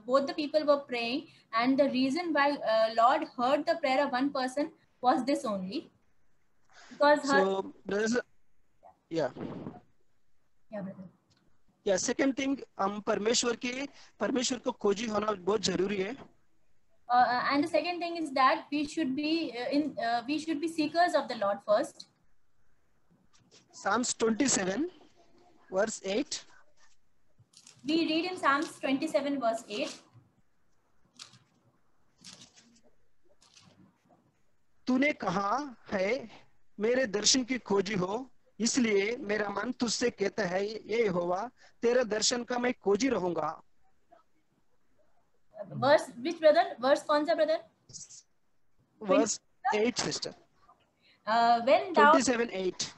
Speaker 7: both the people were praying, and the reason why Lord heard the prayer of one person was this only, because
Speaker 9: brothers, yeah,
Speaker 7: brother.
Speaker 9: Yeah, second thing, हम परमेश्वर को खोजी होना बहुत जरूरी है।
Speaker 7: And the second thing is that we should be seekers of the Lord first.
Speaker 9: Psalms 27 verse 8.
Speaker 7: We read in Psalms 27 verse 8.
Speaker 9: तूने कहा है मेरे दर्शन की खोजी हो, इसलिए मेरा मन तुझसे कहता है ये यहोवा तेरे दर्शन का मैं खोजी रहूंगा।
Speaker 7: Verse which brother? Verse कौन सा brother?
Speaker 9: Verse 8 sister.
Speaker 7: When thou
Speaker 9: 27:8.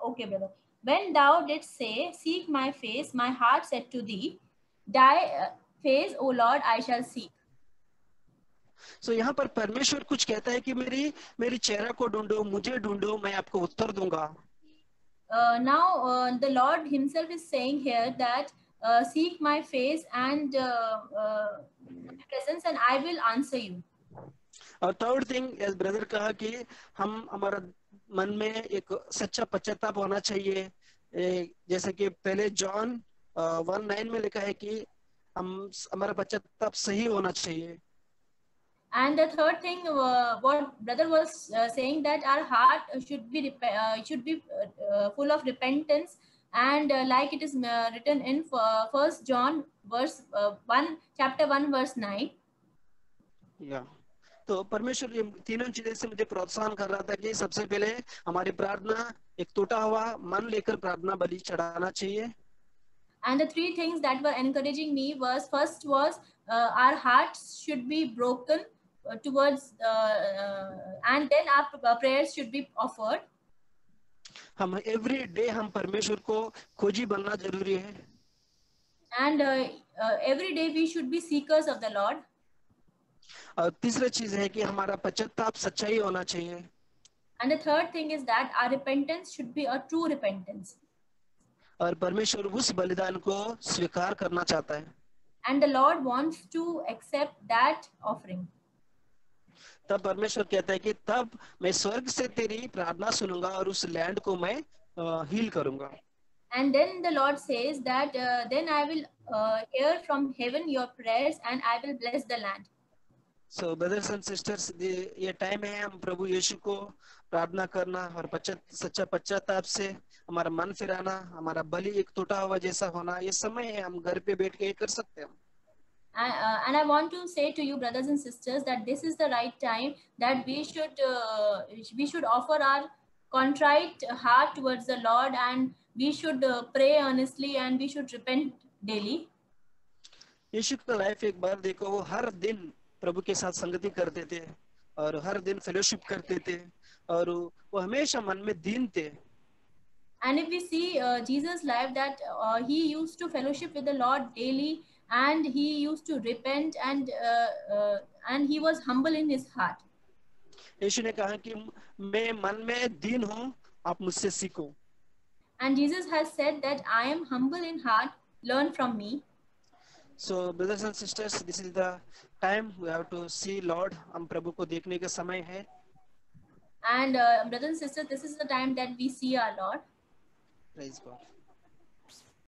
Speaker 7: Okay brother. When thou didst say, seek my face, my heart said to thee, thy face, O Lord, I shall seek.
Speaker 9: So यहाँ पर परमेश्वर कुछ कहता है कि मेरी चेहरा को ढूंढो, मुझे ढूंढो, मैं आपको उत्तर दूंगा।
Speaker 7: Now the Lord himself is saying here that seek my face and presence and I will answer you.
Speaker 9: और थर्ड थिंग एज ब्रदर कहा कि हम हमारा मन में एक सच्चा पश्चाताप होना चाहिए, जैसे कि पहले जॉन 1:9 में लिखा है कि हमारा पश्चाताप सही होना चाहिए।
Speaker 7: And the third thing, what brother was saying, that our heart should be full of repentance, and like it is written in First John chapter 1 verse 9.
Speaker 9: Yeah. तो परमेश्वर ये तीनों चीजें से मुझे प्रोत्साहन कर रहा था कि सबसे पहले हमारी प्रार्थना एक टूटा हुआ मन लेकर प्रार्थना बलि चढ़ाना चाहिए।
Speaker 7: And the three things that were encouraging me was, first was our hearts should be broken towards and then our prayers should be offered.
Speaker 9: हम every day हम परमेश्वर को खोजी बनना जरूरी है।
Speaker 7: And every day we should be seekers of the Lord.
Speaker 9: और तीसरा चीज है कि हमारा पश्चाताप सच्चाई होना चाहिए।
Speaker 7: And the third thing is that our repentance should be a true repentance.
Speaker 9: और परमेश्वर उस बलिदान को स्वीकार करना चाहता है।
Speaker 7: And the Lord wants to accept that offering.
Speaker 9: तब परमेश्वर कहता है कि तब मैं स्वर्ग से तेरी प्रार्थना सुनूंगा और उस लैंड को मैं हील करूंगा।
Speaker 7: And then the Lord says that then I will hear from heaven your prayers and I will bless the land.
Speaker 9: So brothers and sisters, ये टाइम है हम प्रभु यीशु को प्रार्थना करना और सच्चा पश्चाताप से हमारा मन फिराना, हमारा बलि एक टूटा हुआ जैसा होना, ये समय है हम घर पे बैठ के कर सकते हैं।
Speaker 7: And I want to say to you, brothers and sisters, that this is the right time that we should offer our contrite heart towards the Lord, and we should pray earnestly and we should repent daily.
Speaker 9: यीशु का life एक बार देखो, वो हर दिन प्रभु के साथ संगति करते थे और हर दिन फेलोशिप करते थे और वो हमेशा मन में दीन थे।
Speaker 7: And if we see Jesus' life, that he used to fellowship with the Lord daily, and he used to repent, and he was humble in his heart.
Speaker 9: यीशु ने कहा कि मैं मन में दीन हूँ, आप मुझसे सीखो।
Speaker 7: And Jesus has said that I am humble in heart, learn from me.
Speaker 9: So brothers and sisters, this is the time we have to see Lord. हम प्रभु को देखने का समय है।
Speaker 7: And brothers and sisters, this is the time that we see our Lord.
Speaker 9: Praise God.